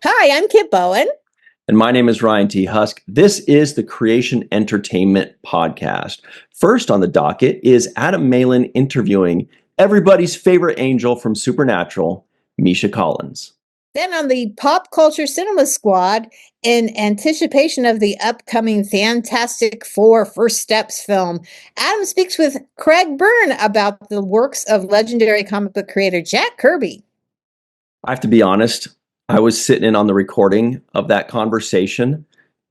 Hi, I'm Kip Bowen. And my name is Ryan T. Husk. This is the Creation Entertainment Podcast. First on the docket is Adam Malin interviewing everybody's favorite angel from Supernatural, Misha Collins. Then on the Pop Culture Cinema Squad, in anticipation of the upcoming Fantastic Four First Steps film, Adam speaks with Craig Byrne about the works of legendary comic book creator Jack Kirby. I have to be honest, I was sitting in on the recording of that conversation,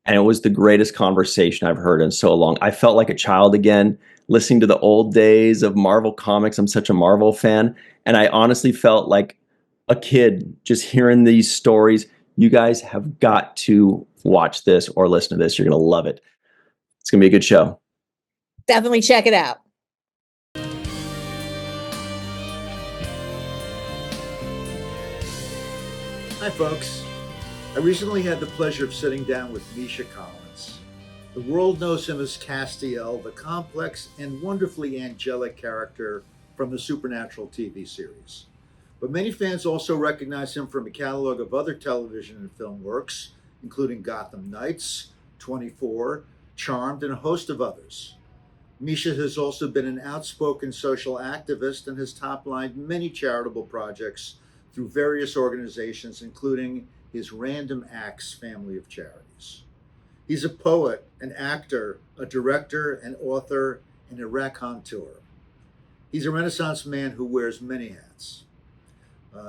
and it was the greatest conversation I've heard in so long. I felt like a child again, listening to the old days of Marvel Comics. I'm such a Marvel fan, and I honestly felt like a kid just hearing these stories. You guys have got to watch this or listen to this. You're going to love it. It's going to be a good show. Definitely check it out. Hi, folks. I recently had the pleasure of sitting down with Misha Collins. The world knows him as Castiel, the complex and wonderfully angelic character from the Supernatural TV series. But many fans also recognize him from a catalog of other television and film works, including Gotham Knights, 24, Charmed, and a host of others. Misha has also been an outspoken social activist and has top-lined many charitable projects through various organizations, including his Random Acts family of charities. He's a poet, an actor, a director, an author, and a raconteur. He's a Renaissance man who wears many hats.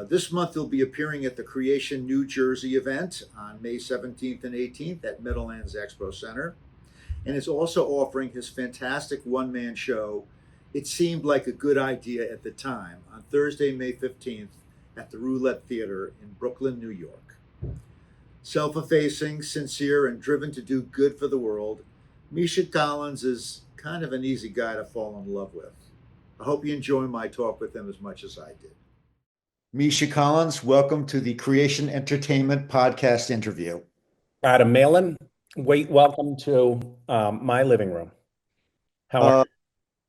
This month he'll be appearing at the Creation New Jersey event on May 17th and 18th at Meadowlands Expo Center, and is also offering his fantastic one-man show, It Seemed Like a Good Idea at the Time, on Thursday, May 15th at the Roulette Theater in Brooklyn, New York. Self-effacing, sincere, and driven to do good for the world, Misha Collins is kind of an easy guy to fall in love with. I hope you enjoy my talk with him as much as I did. Misha Collins, welcome to the Creation Entertainment Podcast interview. Adam Malin, welcome to my living room. How are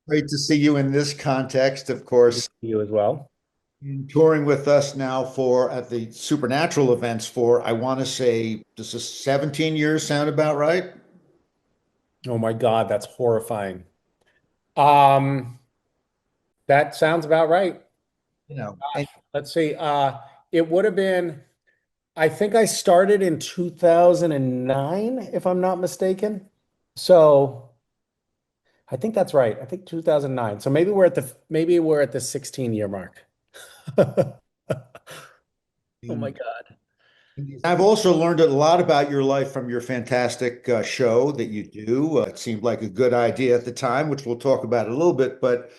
Great to see you in this context, of course. you as well? Touring with us now for at the Supernatural events for, I want to say, this is 17 years, sound about right? Oh my God, that's horrifying. Um, that sounds about right. You know, Gosh, let's see. It would have been, I think I started in 2009, if I'm not mistaken. So I think that's right. I think 2009. So maybe we're at the 16 year mark. Oh my God. I've also learned a lot about your life from your fantastic show that you do. It seemed like a good idea at the time, which we'll talk about a little bit. But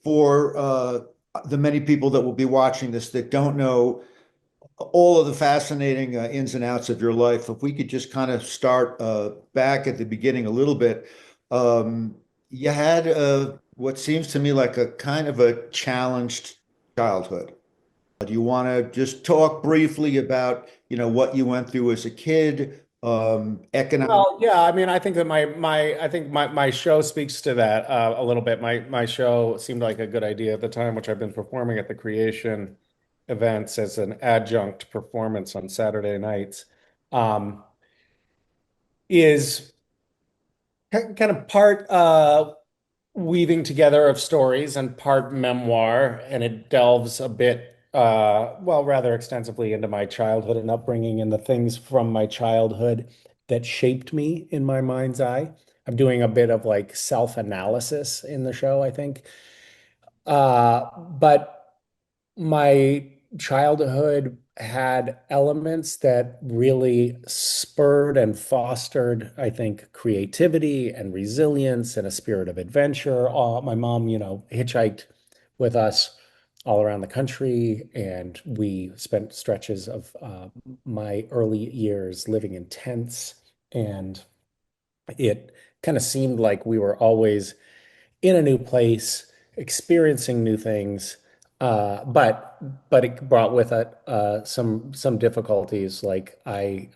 for the many people that will be watching this that don't know all of the fascinating ins and outs of your life, if we could just kind of start back at the beginning a little bit. You had what seems to me like a kind of a challenged childhood. Do you want to just talk briefly about, what you went through as a kid, economic? Well, yeah, I mean, I think that my show speaks to that a little bit. My show seemed like a good idea at the time, which I've been performing at the Creation events as an adjunct performance on Saturday nights. Um, is kind of part weaving together of stories and part memoir, and it delves a bit, well, rather extensively into my childhood and upbringing and the things from my childhood that shaped me in my mind's eye. I'm doing a bit of like self-analysis in the show, I think. But my childhood had elements that really spurred and fostered, I think, creativity and resilience and a spirit of adventure. My mom, hitchhiked with us all around the country, and we spent stretches of my early years living in tents, and it kind of seemed like we were always in a new place, experiencing new things. But it brought with it some difficulties. Like I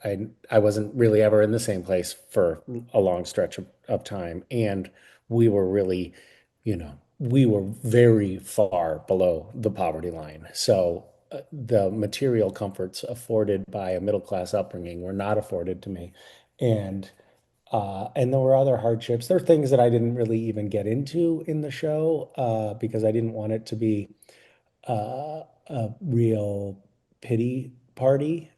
wasn't really ever in the same place for a long stretch of time, and we were really, we were very far below the poverty line. So the material comforts afforded by a middle class upbringing were not afforded to me. And and there were other hardships. There are things that I didn't really even get into in the show because I didn't want it to be a real pity party.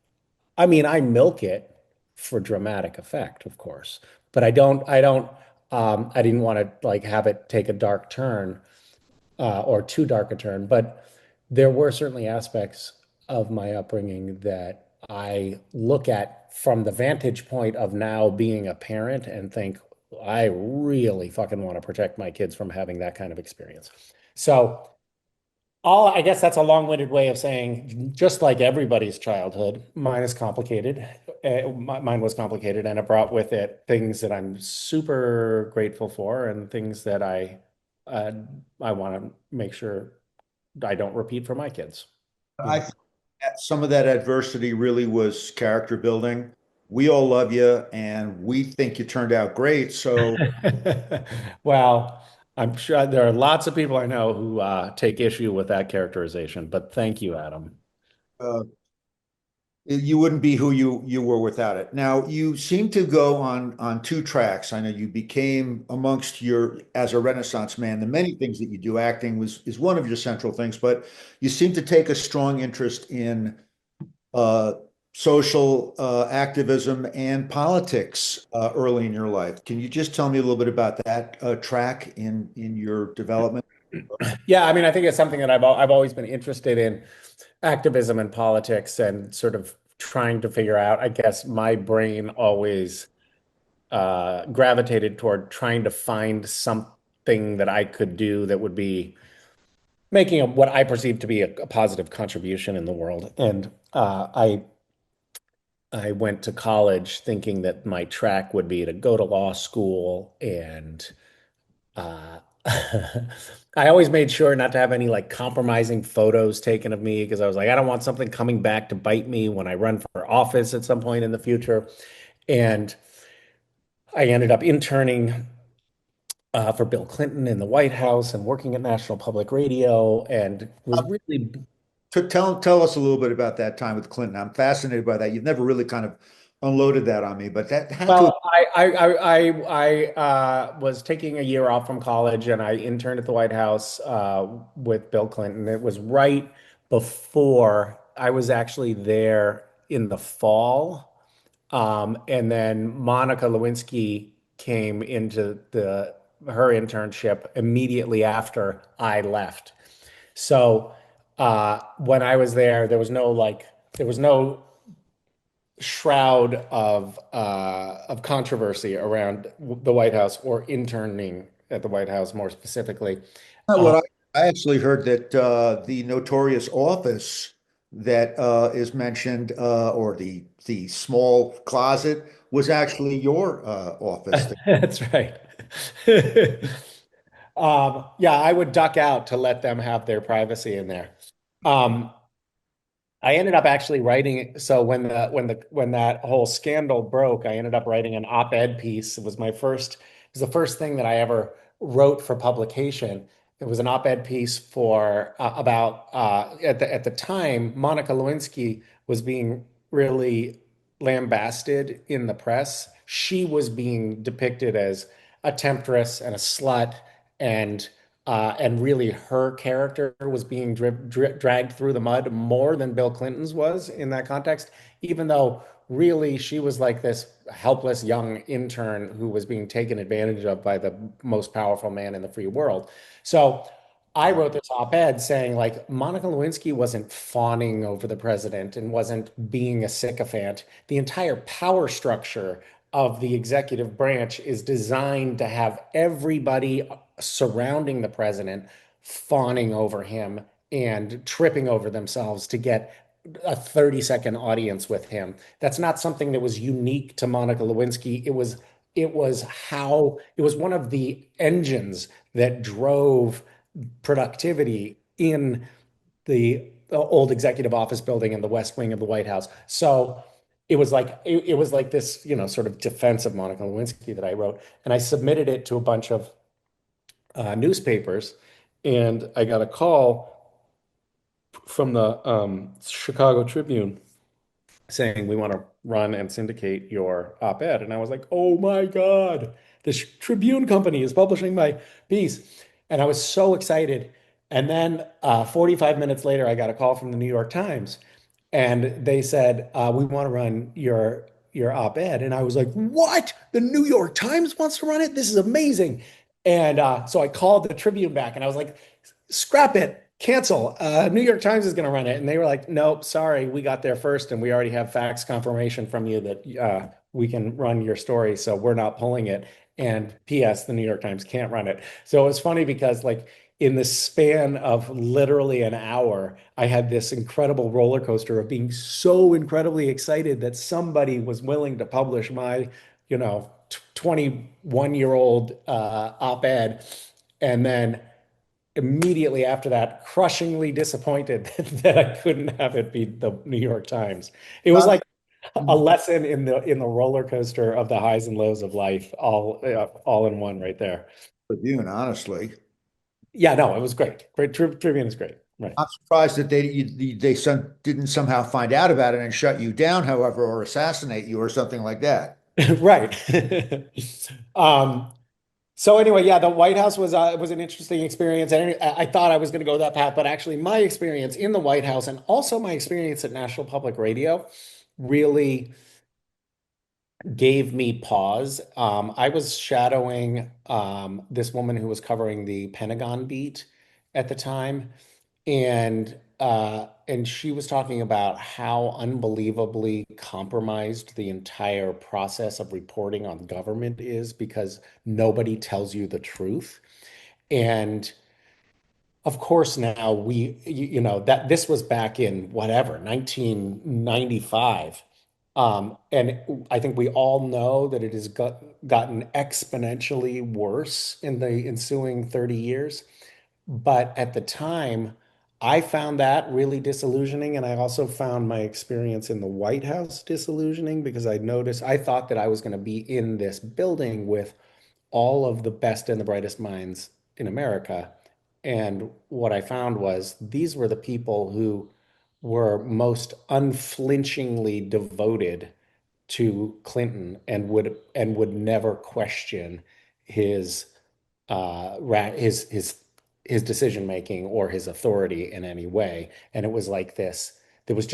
I mean, I milk it for dramatic effect, of course, but I didn't want to like have it take a dark turn or too dark a turn. But there were certainly aspects of my upbringing that I look at from the vantage point of now being a parent and think, I really fucking want to protect my kids from having that kind of experience. So, I guess that's a long-winded way of saying, just like everybody's childhood, mine is complicated. Mine was complicated, and it brought with it things that I'm super grateful for, and things that uh, I want to make sure I don't repeat for my kids. You I know. think that some of that adversity really was character building. We all love you and we think you turned out great. So Well, I'm sure there are lots of people I know who take issue with that characterization, but thank you, Adam. uh, you wouldn't be who you were without it. Now, you seem to go on two tracks. I know you became amongst your as a Renaissance man, the many things that you do, acting was is one of your central things, but you seem to take a strong interest in uh, social activism and politics early in your life. Can you just tell me a little bit about that track in your development? Yeah, I mean, I think it's something that I've always been interested in, activism and politics, and sort of trying to figure out. I guess my brain always gravitated toward trying to find something that I could do that would be making what I perceive to be a positive contribution in the world. And I went to college thinking that my track would be to go to law school and uh, I always made sure not to have any like compromising photos taken of me because I was like, I don't want something coming back to bite me when I run for office at some point in the future. And I ended up interning for Bill Clinton in the White House and working at National Public Radio and was really. Tell us a little bit about that time with Clinton. I'm fascinated by that. You've never really kind of unloaded that on me, but that had to. Well, I was taking a year off from college and I interned at the White House with Bill Clinton. It was right before I was actually there in the fall. And then Monica Lewinsky came into her internship immediately after I left. So when I was there, there was no shroud of controversy around the White House or interning at the White House more specifically. Um, What I actually heard that the notorious office that is mentioned, or the small closet, was actually your office. that's right. Yeah, I would duck out to let them have their privacy in there. Um, I ended up actually writing. So when that whole scandal broke, I ended up writing an op-ed piece. It was the first thing that I ever wrote for publication. It was an op-ed piece for about at the time, Monica Lewinsky was being really lambasted in the press. She was being depicted as a temptress and a slut, and and really her character was being dragged through the mud more than Bill Clinton's was in that context, even though really she was like this helpless young intern who was being taken advantage of by the most powerful man in the free world. So I wrote this op-ed saying like Monica Lewinsky wasn't fawning over the president and wasn't being a sycophant. The entire power structure of the executive branch is designed to have everybody surrounding the president fawning over him and tripping over themselves to get a 30-second audience with him. That's not something that was unique to Monica Lewinsky. It was one of the engines that drove productivity in the old executive office building in the West Wing of the White House. So it was like this, sort of defense of Monica Lewinsky that I wrote, and I submitted it to a bunch of newspapers, and I got a call from the Chicago Tribune saying we want to run and syndicate your op-ed. And I was like, oh my God, the Tribune Company is publishing my piece. And I was so excited. And then 45 minutes later, I got a call from the New York Times and they said, we want to run your op-ed. And I was like, what? The New York Times wants to run it? This is amazing. And so I called the Tribune back and I was like, scrap it, cancel. New York Times is going to run it. And they were like, nope, sorry, we got there first and we already have fax confirmation from you that we can run your story. So we're not pulling it. And P.S., the New York Times can't run it. So it was funny because, like, in the span of literally an hour, I had this incredible roller coaster of being so incredibly excited that somebody was willing to publish my, 21-year-old op-ed. And then immediately after that, crushingly disappointed that I couldn't have it be the New York Times. It was Not like a lesson in the roller coaster of the highs and lows of life, all in one right there. Tribune, honestly. Yeah, no, it was great. Great Tribune is great. Right. I'm surprised that didn't somehow find out about it and shut you down, however, or assassinate you or something like that. Right. Um, so anyway, yeah, the White House was an interesting experience. And I thought I was going to go that path, but actually my experience in the White House and also my experience at National Public Radio really gave me pause. I was shadowing this woman who was covering the Pentagon beat at the time, and she was talking about how unbelievably compromised the entire process of reporting on government is because nobody tells you the truth. And of course, now that this was back in whatever, 1995. And I think we all know that it has gotten exponentially worse in the ensuing 30 years. But at the time, I found that really disillusioning. And I also found my experience in the White House disillusioning because I thought that I was going to be in this building with all of the best and the brightest minds in America. And what I found was these were the people who were most unflinchingly devoted to Clinton and would never question his his decision making or his authority in any way. And it was like this. It was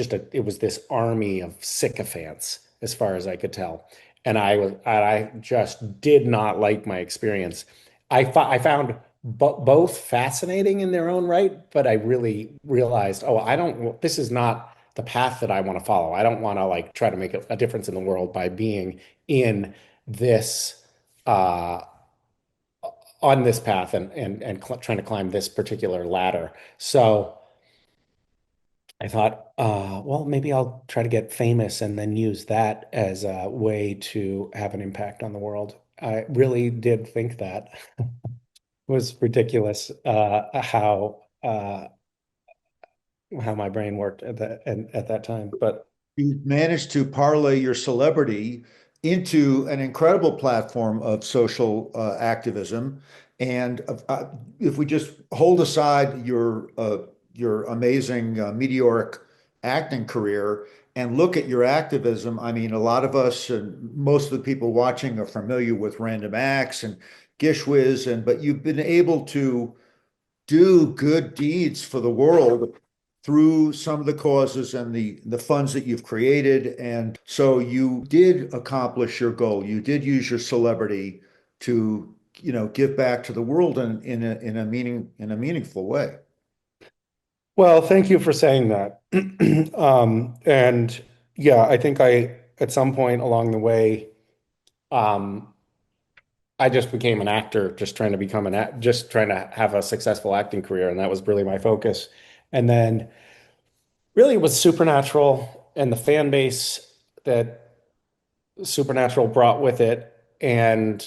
this army of sycophants, as far as I could tell. And I just did not like my experience. I found both fascinating in their own right, but I really realized, oh, this is not the path that I want to follow. I don't want to like try to make a difference in the world by being in this uh on this path and trying to climb this particular ladder. So I thought, well, maybe I'll try to get famous and then use that as a way to have an impact on the world. I really did think that. It was ridiculous how my brain worked at that time. But You managed to parlay your celebrity into an incredible platform of social activism. And if we just hold aside your amazing meteoric acting career and look at your activism, I mean, a lot of us and most of the people watching are familiar with Random Acts and Gishwiz, but you've been able to do good deeds for the world through some of the causes and the funds that you've created. And so you did accomplish your goal. You did use your celebrity to, give back to the world in a meaningful way. well, thank you for saying that. And yeah, I think I at some point along the way, um, I just became an actor, just trying to just trying to have a successful acting career, and that was really my focus. And then really it was Supernatural and the fan base that Supernatural brought with it, and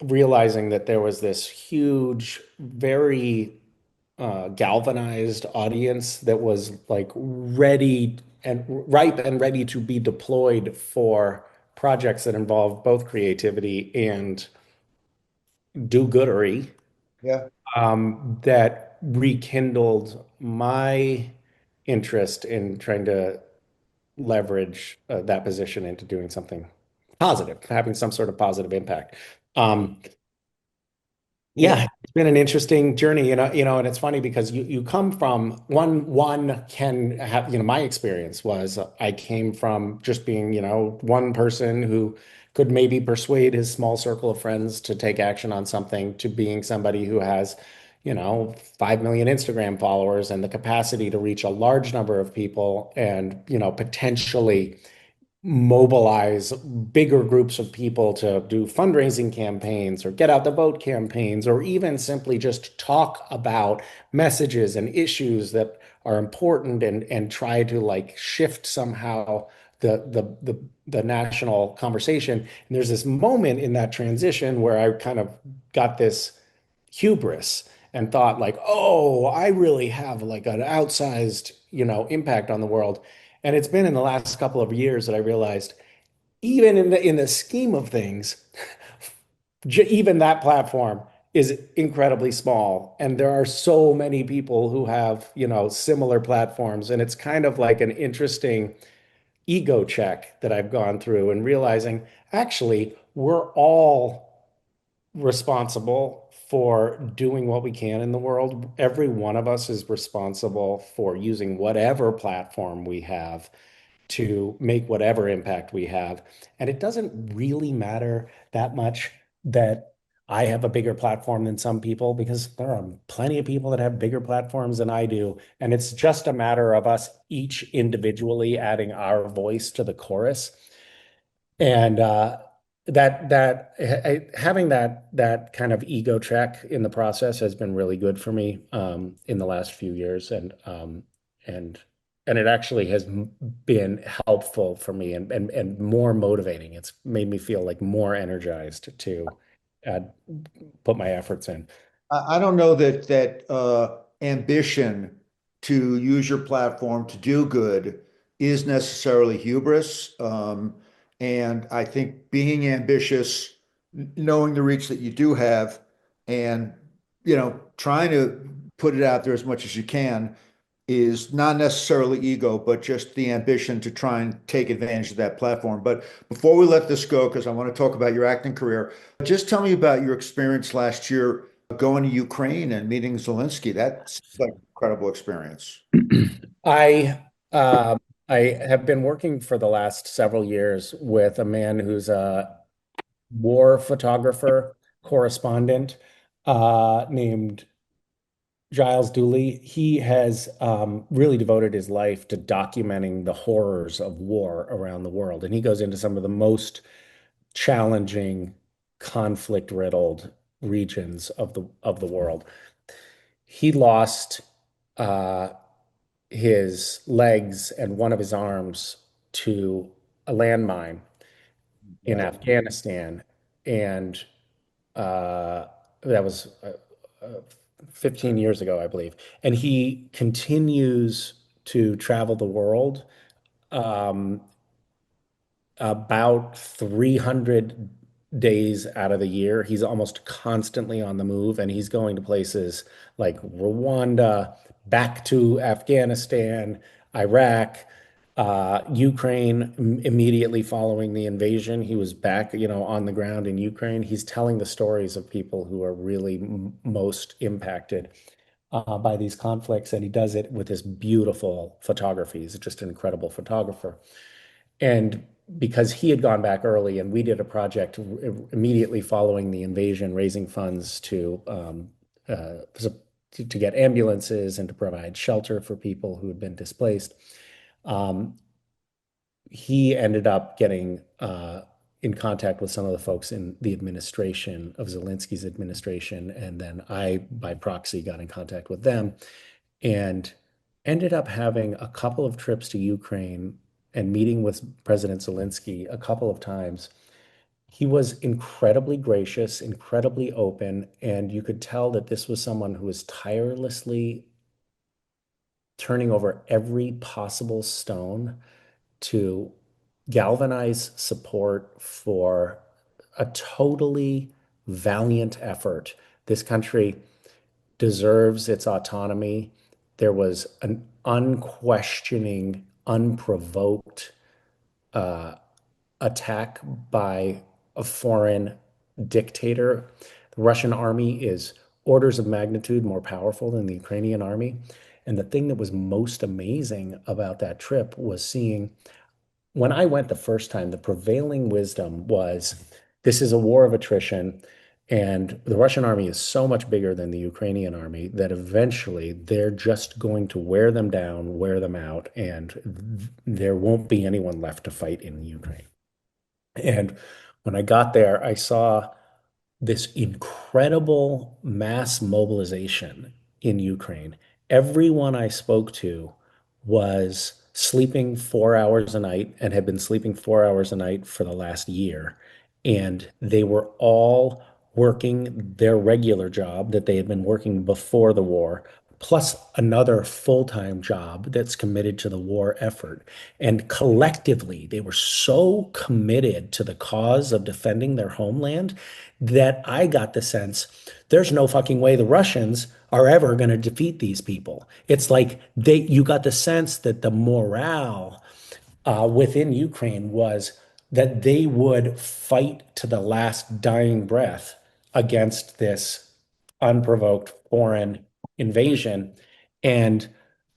realizing that there was this huge, very galvanized audience that was like ready and ripe and ready to be deployed for projects that involved both creativity and do-goodery, Yeah. that rekindled my interest in trying to leverage that position into doing something positive, having some sort of positive impact. Um, Yeah. yeah, it's been an interesting journey, and it's funny because you come from one can have, my experience was I came from just being, one person who could maybe persuade his small circle of friends to take action on something to being somebody who has, 5 million Instagram followers and the capacity to reach a large number of people and, potentially mobilize bigger groups of people to do fundraising campaigns or get out the vote campaigns or even simply just talk about messages and issues that are important and try to like shift somehow the national conversation. And there's this moment in that transition where I kind of got this hubris and thought like, oh, I really have like an outsized, impact on the world. And it's been in the last couple of years that I realized, even in the scheme of things, even that platform is incredibly small. And there are so many people who have, similar platforms. And it's kind of like an interesting ego check that I've gone through and realizing actually we're all responsible for doing what we can in the world. Every one of us is responsible for using whatever platform we have to make whatever impact we have. And it doesn't really matter that much that I have a bigger platform than some people because there are plenty of people that have bigger platforms than I do. And it's just a matter of us each individually adding our voice to the chorus. And having that kind of ego check in the process has been really good for me in the last few years, and and it actually has been helpful for me and more motivating. It's made me feel like more energized to uh, put my efforts in. I don't know that ambition to use your platform to do good is necessarily hubris. And I think being ambitious, knowing the reach that you do have, and trying to put it out there as much as you can is not necessarily ego, but just the ambition to try and take advantage of that platform. But before we let this go, because I want to talk about your acting career, just tell me about your experience last year going to Ukraine and meeting Zelensky. That's like an incredible experience. I uh, I have been working for the last several years with a man who's a war photographer correspondent named Giles Dooley. He has really devoted his life to documenting the horrors of war around the world, and he goes into some of the most challenging, conflict-riddled regions of the world. He lost uh, his legs and one of his arms to a landmine in Right. Afghanistan, and uh, that was 15 years ago, I believe. And he continues to travel the world um, about 300 days out of the year. He's almost constantly on the move, and he's going to places like Rwanda, back to Afghanistan, Iraq, Ukraine immediately following the invasion. He was back, on the ground in Ukraine. He's telling the stories of people who are really most impacted by these conflicts, and he does it with this beautiful photography. He's just an incredible photographer. And because he had gone back early, and we did a project immediately following the invasion, raising funds to get ambulances and to provide shelter for people who had been displaced. Um, he ended up getting in contact with some of the folks in the administration of Zelensky's administration, and then I, by proxy, got in contact with them and ended up having a couple of trips to Ukraine and meeting with President Zelensky a couple of times. He was incredibly gracious, incredibly open, and you could tell that this was someone who was tirelessly turning over every possible stone to galvanize support for a totally valiant effort. This country deserves its autonomy. there was an unquestioning, unprovoked uh, attack by a foreign dictator. The Russian army is orders of magnitude more powerful than the Ukrainian army. And the thing that was most amazing about that trip was seeing when I went the first time, the prevailing wisdom was this is a war of attrition. And the Russian army is so much bigger than the Ukrainian army that eventually they're just going to wear them down, wear them out, and there won't be anyone left to fight in Ukraine. And when I got there, I saw this incredible mass mobilization in Ukraine. Everyone I spoke to was sleeping 4 hours a night and had been sleeping 4 hours a night for the last year. And they were all working their regular job that they had been working before the war, plus another full-time job that's committed to the war effort. And collectively, they were so committed to the cause of defending their homeland that I got the sense there's no fucking way the Russians are ever going to defeat these people. It's like you got the sense that the morale within Ukraine was that they would fight to the last dying breath against this unprovoked foreign invasion. And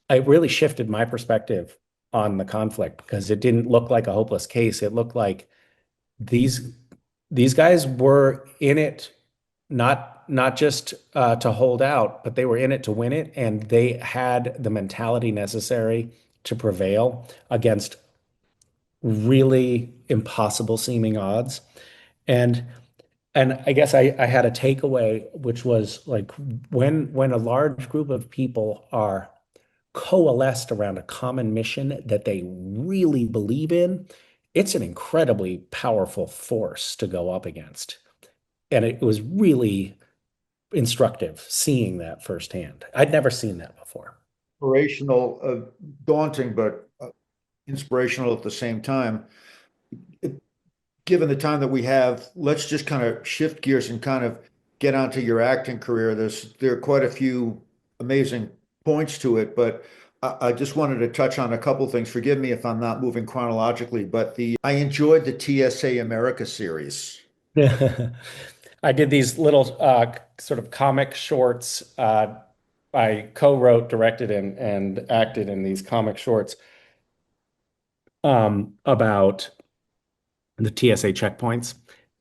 it really shifted my perspective on the conflict because it didn't look like a hopeless case. It looked like these these guys were in it not just to hold out, but they were in it to win it, and they had the mentality necessary to prevail against really impossible seeming odds. And and I guess I had a takeaway, which was like when a large group of people are coalesced around a common mission that they really believe in, it's an incredibly powerful force to go up against. And it was really instructive seeing that firsthand. I'd never seen that before. Inspirational, daunting, but inspirational at the same time. Given the time that we have, let's just kind of shift gears and kind of get onto your acting career. There are quite a few amazing points to it, but I just wanted to touch on a couple things. Forgive me if I'm not moving chronologically, but the I enjoyed the TSA America series. I did these little sort of comic shorts. I co-wrote, directed, and acted in these comic shorts about the TSA checkpoints,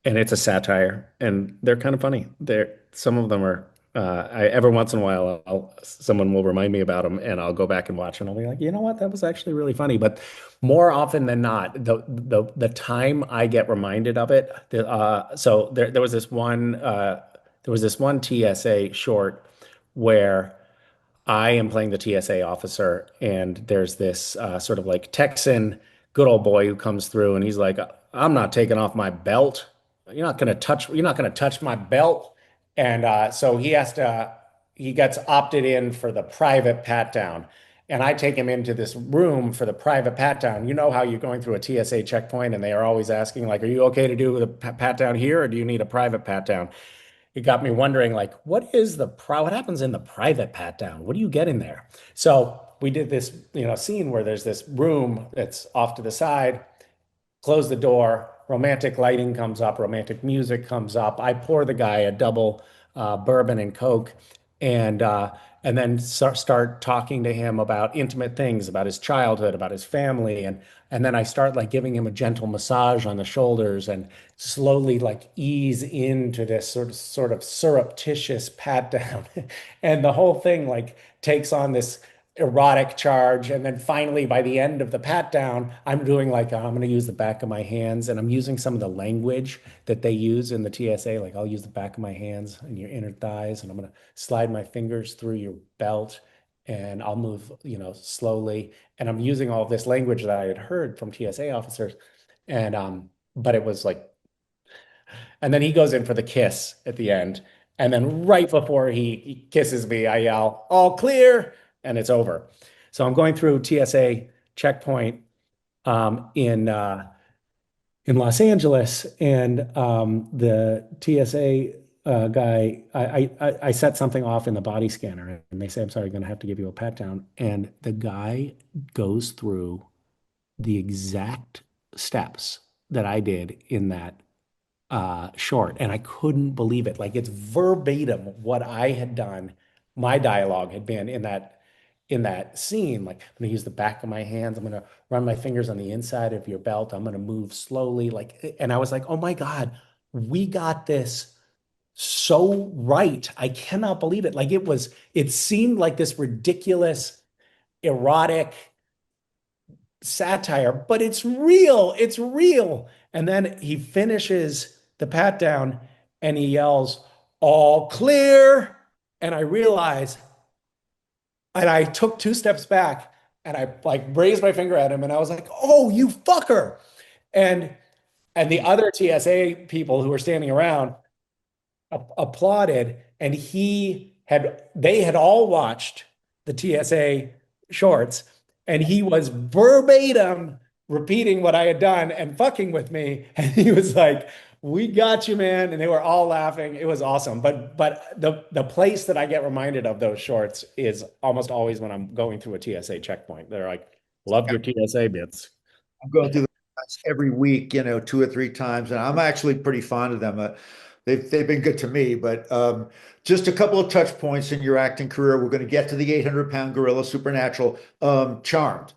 and it's a satire, and they're kind of funny. They're some of them are. Every once in a while, someone will remind me about them, and I'll go back and watch, and I'll be like, you know what, that was actually really funny. But more often than not, the time I get reminded of it. So there was this one TSA short where I am playing the TSA officer, and there's this sort of like Texan good old boy who comes through, and he's like, "I'm not taking off my belt. You're not gonna touch my belt." And so he gets opted in for the private pat down, and I take him into this room for the private pat down. You know how you're going through a TSA checkpoint, and they are always asking, like, "Are you okay to do the pat down here, or do you need a private pat down?" It got me wondering, like, what happens in the private pat down? What do you get in there? So we did this, scene where there's this room that's off to the side, close the door, romantic lighting comes up, romantic music comes up. I pour the guy a double bourbon and Coke, and then start talking to him about intimate things, about his childhood, about his family, and then I start like giving him a gentle massage on the shoulders and slowly like ease into this sort of surreptitious pat down, and the whole thing like takes on this erotic charge. And then finally, by the end of the pat down, I'm doing like, I'm going to use the back of my hands, and I'm using some of the language that they use in the TSA. Like, I'll use the back of my hands and your inner thighs, and I'm going to slide my fingers through your belt, and I'll move, slowly. And I'm using all of this language that I had heard from TSA officers. But it was like, and then he goes in for the kiss at the end. And then right before he kisses me, I yell, "All clear," and it's over. So I'm going through TSA checkpoint in Los Angeles, and the TSA guy, I set something off in the body scanner and they say, I'm sorry, I'm going to have to give you a pat down. And the guy goes through the exact steps that I did in that short. And I couldn't believe it. Like it's verbatim what I had done. My dialogue had been in that scene. Like I'm going to use the back of my hands. I'm going to run my fingers on the inside of your belt. I'm going to move slowly. Like, and I was like, oh my God, we got this so right. I cannot believe it. Like it seemed like this ridiculous, erotic satire, but it's real. It's real. And then he finishes the pat down and he yells, all clear. And I realize, and I took two steps back and I like raised my finger at him and I was like, oh, you fucker. And and the other TSA people who were standing around applauded, and they had all watched the TSA shorts, and he was verbatim repeating what I had done and fucking with me. And he was like, "We got you, man," and they were all laughing. It was awesome. But the place that I get reminded of those shorts is almost always when I'm going through a TSA checkpoint. They're like, "Love your TSA bits." I'm going through the every week, two or three times, and I'm actually pretty fond of them. They've been good to me, but just a couple of touch points in your acting career. We're going to get to the 800-pound gorilla, Supernatural. Charmed.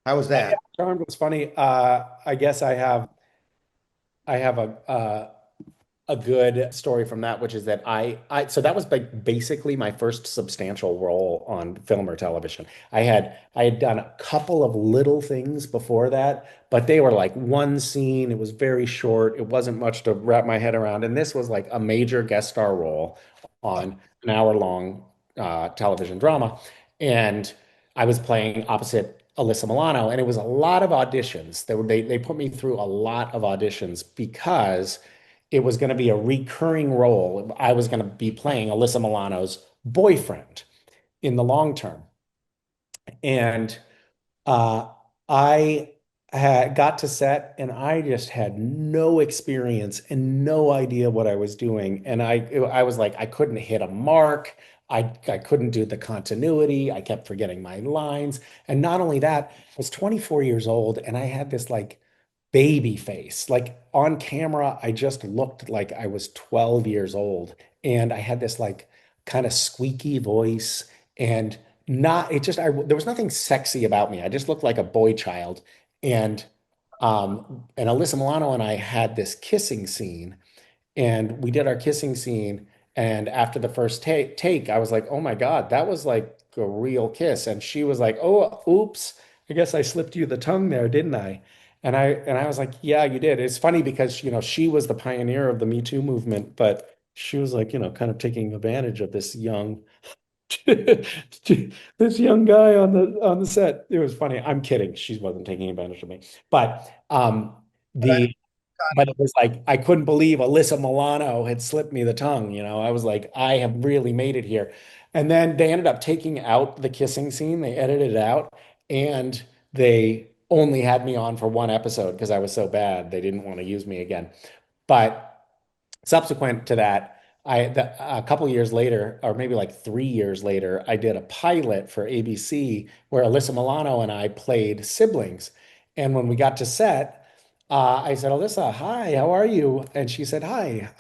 How was Yeah, that? Charmed was funny. I guess I have a good story from that, which is that so that was like basically my first substantial role on film or television. I had done a couple of little things before that, but they were like one scene. It was very short. It wasn't much to wrap my head around. And this was like a major guest star role on an hour long television drama. And I was playing opposite Alyssa Milano, and it was a lot of auditions. They put me through a lot of auditions because it was going to be a recurring role. I was going to be playing Alyssa Milano's boyfriend in the long term. And uh, I had got to set and I just had no experience and no idea what I was doing. And I was like, I couldn't hit a mark. I couldn't do the continuity. I kept forgetting my lines. And not only that, I was 24 years old and I had this like baby face. Like on camera, I just looked like I was 12 years old. And I had this like kind of squeaky voice and not, it just, there was nothing sexy about me. I just looked like a boy child. And, and Alyssa Milano and I had this kissing scene and we did our kissing scene. And after the first take, I was like, oh my God, that was like a real kiss. And she was like, oh, oops, I guess I slipped you the tongue there, didn't I? And I was like, yeah, you did. It's funny because, she was the pioneer of the Me Too movement, but she was like, kind of taking advantage of this young this young guy on the set. It was funny. I'm kidding. She wasn't taking advantage of me. But the but it was like I couldn't believe Alyssa Milano had slipped me the tongue. I was like, I have really made it here. And then they ended up taking out the kissing scene. They edited it out, and they only had me on for one episode because I was so bad. They didn't want to use me again. But subsequent to that, a couple years later, or maybe like 3 years later, I did a pilot for ABC where Alyssa Milano and I played siblings. And when we got to set, I said, Alyssa, hi, how are you? And she said, hi,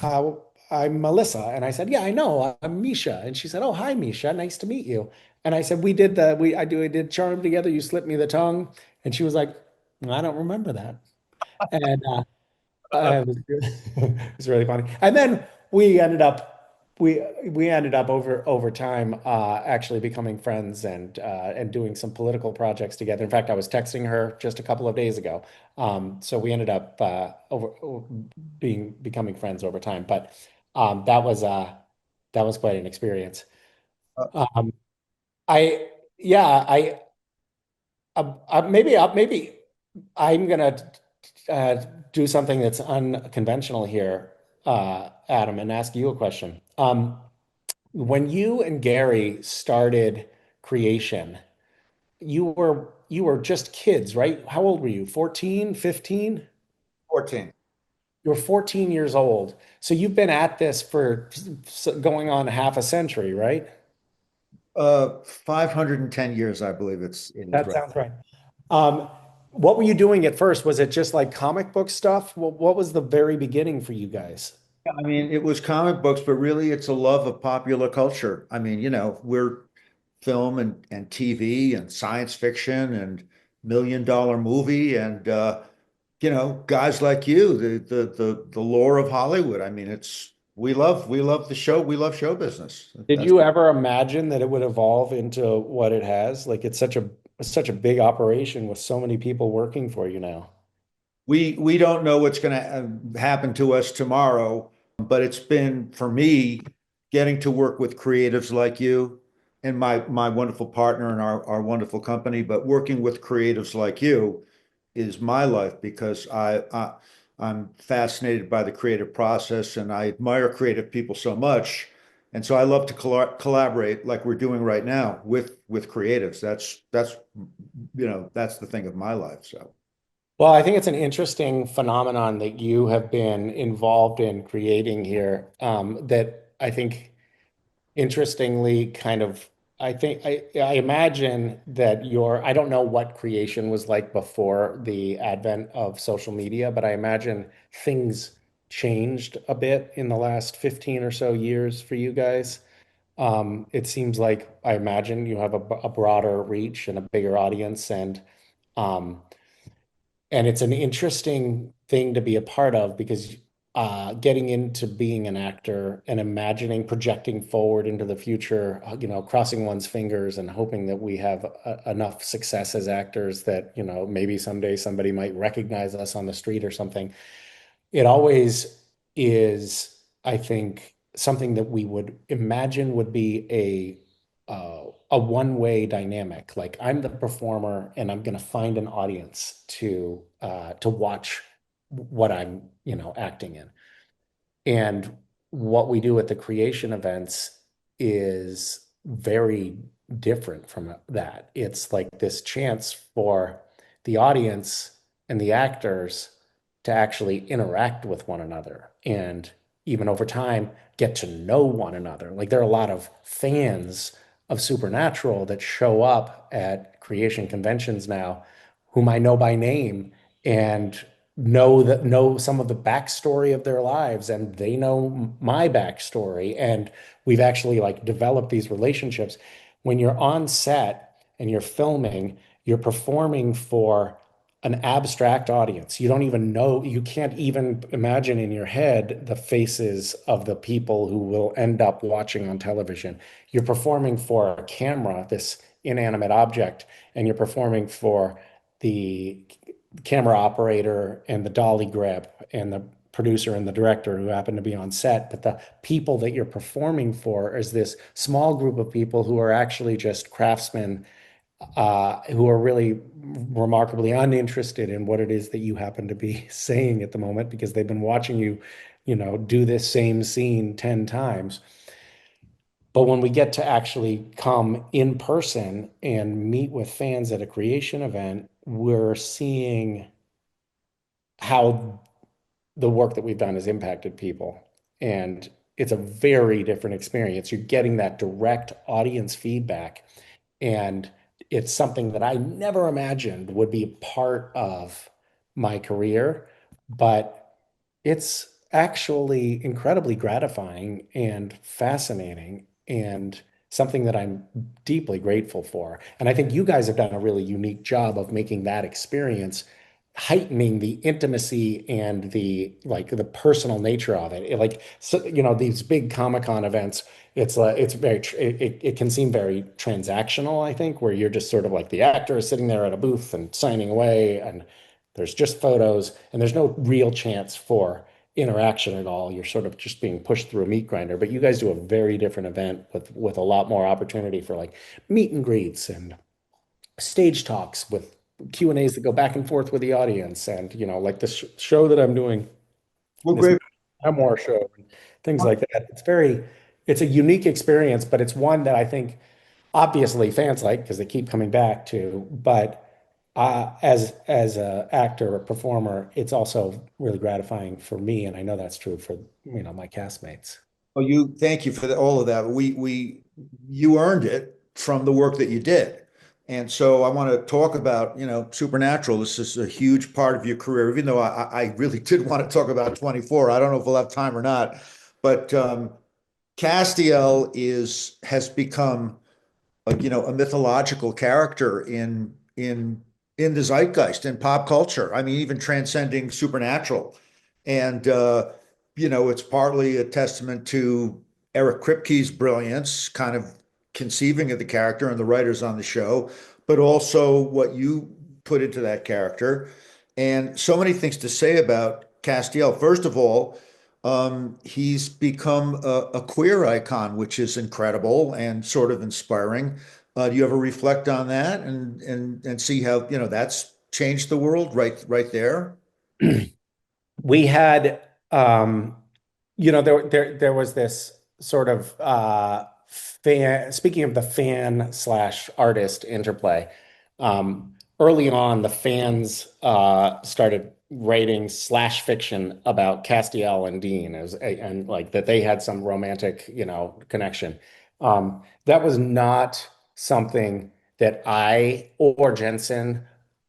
I'm Melissa. And I said, yeah, I know, I'm Misha. And she said, oh, hi, Misha, nice to meet you. And I said, I did Charm together. You slipped me the tongue. And she was like, I don't remember that. And it was, it was really funny. And then we ended up we ended up over time actually becoming friends and doing some political projects together. In fact, I was texting her just a couple of days ago. So we ended up becoming friends over time. But that was quite an experience. Uh, Um, I yeah maybe I'm gonna do something that's unconventional here, Adam, and ask you a question. When you and Gary started creation, you were just kids, right? How old were you? 14, 15? 14. You're 14 years old. So you've been at this for going on half a century, right? 510 years, I believe it is That right. sounds right. Um, what were you doing at first? Was it just like comic book stuff? What was the very beginning for you guys? I mean, it was comic books, but really it's a love of popular culture. I mean, we're film and TV and science fiction and million-dollar movie and guys like you, the lore of Hollywood. I mean, it's we love the show, we love show business. Did That's you ever imagine that it would evolve into what it has? Like it's such a big operation with so many people working for you now. we don't know what's going to happen to us tomorrow, but it's been for me getting to work with creatives like you and my wonderful partner and our wonderful company, but working with creatives like you is my life because I'm fascinated by the creative process and I admire creative people so much. And so I love to collaborate like we're doing right now with creatives. That's the thing of my life. So. Well, I think it's an interesting phenomenon that you have been involved in creating here. That I think, interestingly, I imagine that I don't know what creation was like before the advent of social media, but I imagine things changed a bit in the last 15 or so years for you guys. It seems like I imagine you have a broader reach and a bigger audience, um, and it's an interesting thing to be a part of because getting into being an actor and imagining projecting forward into the future, crossing one's fingers and hoping that we have enough success as actors that, maybe someday somebody might recognize us on the street or something. It always is, I think, something that we would imagine would be a one-way dynamic. Like I'm the performer, and I'm going to find an audience to watch what I'm, acting in. And what we do at the creation events is very different from that. It's like this chance for the audience and the actors to actually interact with one another and even over time get to know one another. Like there are a lot of fans of Supernatural that show up at creation conventions now whom I know by name and know some of the backstory of their lives, and they know my backstory, and we've actually like developed these relationships. When you're on set and you're filming, you're performing for an abstract audience. You don't even know, you can't even imagine in your head the faces of the people who will end up watching on television. You're performing for a camera, this inanimate object, and you're performing for the camera operator and the dolly grip and the producer and the director who happen to be on set. But the people that you're performing for is this small group of people who are actually just craftsmen, who are really remarkably uninterested in what it is that you happen to be saying at the moment because they've been watching you, do this same scene 10 times. But when we get to actually come in person and meet with fans at a creation event, we're seeing how the work that we've done has impacted people. And it's a very different experience. You're getting that direct audience feedback. And it's something that I never imagined would be part of my career, but it's actually incredibly gratifying and fascinating and something that I'm deeply grateful for. And I think you guys have done a really unique job of making that experience, heightening the intimacy and the personal nature of it. Like so, these big Comic-Con events, it's very it can seem very transactional, I think, where you're just sort of like the actor is sitting there at a booth and signing away, and there's just photos and there's no real chance for interaction at all. You're sort of just being pushed through a meat grinder. But you guys do a very different event with a lot more opportunity for like meet and greets and stage talks with Q&As that go back and forth with the audience, and like the show that I'm doing, Well, this great. memoir show, and things like that. It's a unique experience, but it's one that I think obviously fans like because they keep coming back to. But as a actor, a performer, it's also really gratifying for me, and I know that's true for my castmates. Well, you thank you for all of that. You earned it from the work that you did. And so I want to talk about, Supernatural. This is a huge part of your career, even though I really did want to talk about 24. I don't know if we'll have time or not, but Castiel has become a mythological character in the zeitgeist in pop culture. I mean, even transcending Supernatural, and it's partly a testament to Eric Kripke's brilliance, kind of conceiving of the character and the writers on the show, but also what you put into that character, and so many things to say about Castiel. First of all, he's become a queer icon, which is incredible and sort of inspiring. Do you ever reflect on that and see how, that's changed the world right there? We had, there was this sort of speaking of the fan slash artist interplay. Early on, the fans started writing slash fiction about Castiel and Dean and like that they had some romantic, connection. That was not something that I or Jensen,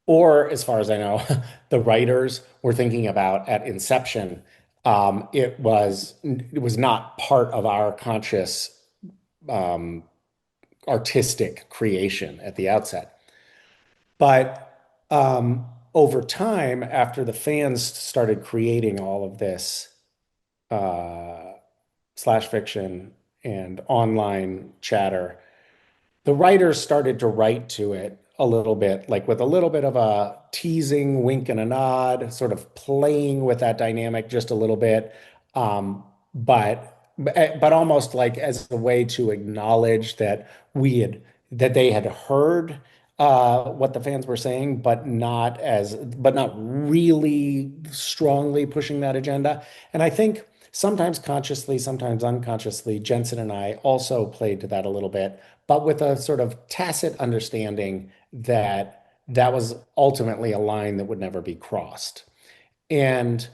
or as far as I know, the writers were thinking about at inception. It was not part of our conscious um, artistic creation at the outset. But over time, after the fans started creating all of this uh, slash fiction and online chatter, the writers started to write to it a little bit, like with a little bit of a teasing wink and a nod, sort of playing with that dynamic just a little bit. Um, but almost like as a way to acknowledge that they had heard what the fans were saying, but not really strongly pushing that agenda. And I think sometimes consciously, sometimes unconsciously, Jensen and I also played to that a little bit, but with a sort of tacit understanding that that was ultimately a line that would never be crossed. And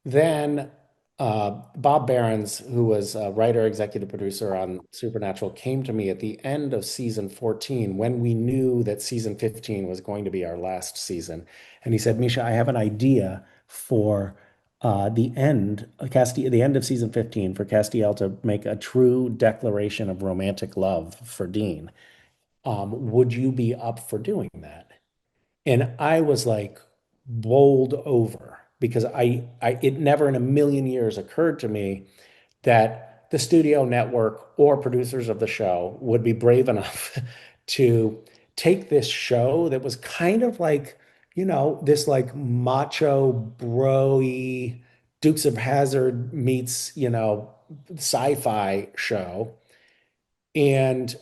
then Bob Behrens, who was a writer, executive producer on Supernatural, came to me at the end of season 14 when we knew that season 15 was going to be our last season. And he said, Misha, I have an idea for the end of season 15 for Castiel to make a true declaration of romantic love for Dean. Would you be up for doing that? And I was like bowled over because it never in a million years occurred to me that the studio network or producers of the show would be brave enough to take this show that was kind of like, this like macho, bro-y Dukes of Hazzard meets, sci-fi show and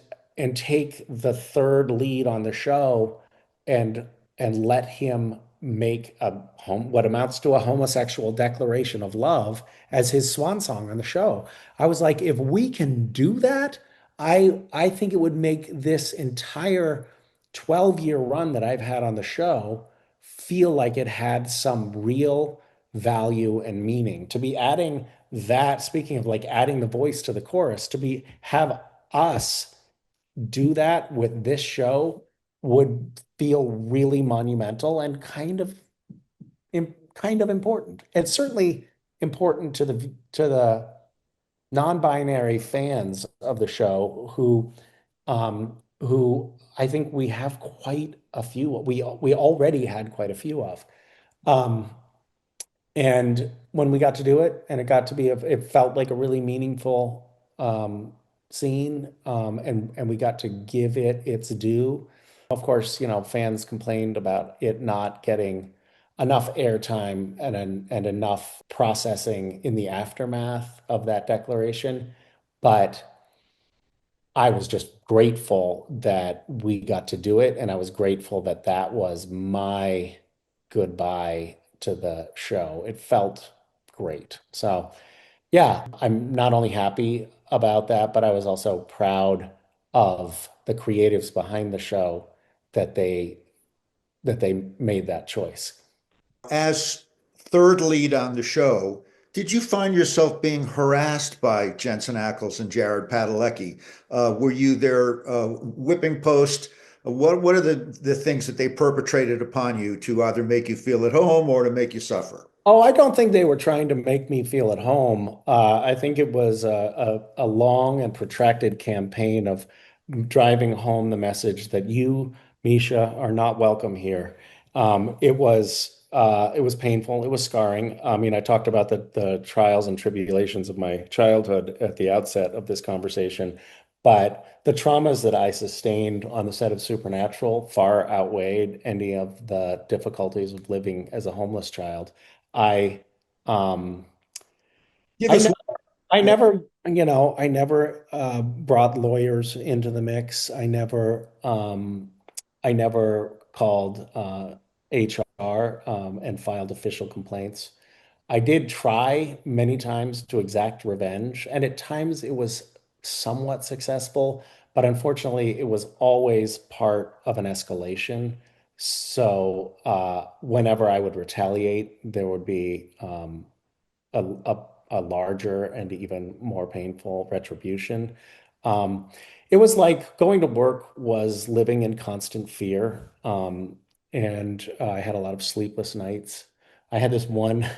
take the third lead on the show and let him make what amounts to a homosexual declaration of love as his swan song on the show. I was like, if we can do that, I think it would make this entire 12-year run that I've had on the show feel like it had some real value and meaning. To be adding that, speaking of like adding the voice to the chorus, have us do that with this show would feel really monumental and kind of important. And certainly important to the non-binary fans of the show who I think we have quite a few. We already had quite a few of. Um, and when we got to do it, and it felt like a really meaningful scene, and we got to give it its due. Of course, fans complained about it not getting enough airtime and enough processing in the aftermath of that declaration. But I was just grateful that we got to do it, and I was grateful that that was my goodbye to the show. It felt great. So, yeah, I'm not only happy about that, but I was also proud of the creatives behind the show that they that they made that choice. As third lead on the show, did you find yourself being harassed by Jensen Ackles and Jared Padalecki? Were you their whipping post? What are the things that they perpetrated upon you to either make you feel at home or to make you suffer? Oh, I don't think they were trying to make me feel at home. I think it was a long and protracted campaign of driving home the message that you, Misha, are not welcome here. It was painful. It was scarring. I mean, I talked about the trials and tribulations of my childhood at the outset of this conversation, but the traumas that I sustained on the set of Supernatural far outweighed any of the difficulties of living as a homeless child. I um Give I us never one. I never I never brought lawyers into the mix. I never called HR and filed official complaints. I did try many times to exact revenge, and at times it was somewhat successful, but unfortunately, it was always part of an escalation. So, whenever I would retaliate, there would be a larger and even more painful retribution. Um, it was like going to work was living in constant fear. And I had a lot of sleepless nights. I had this one,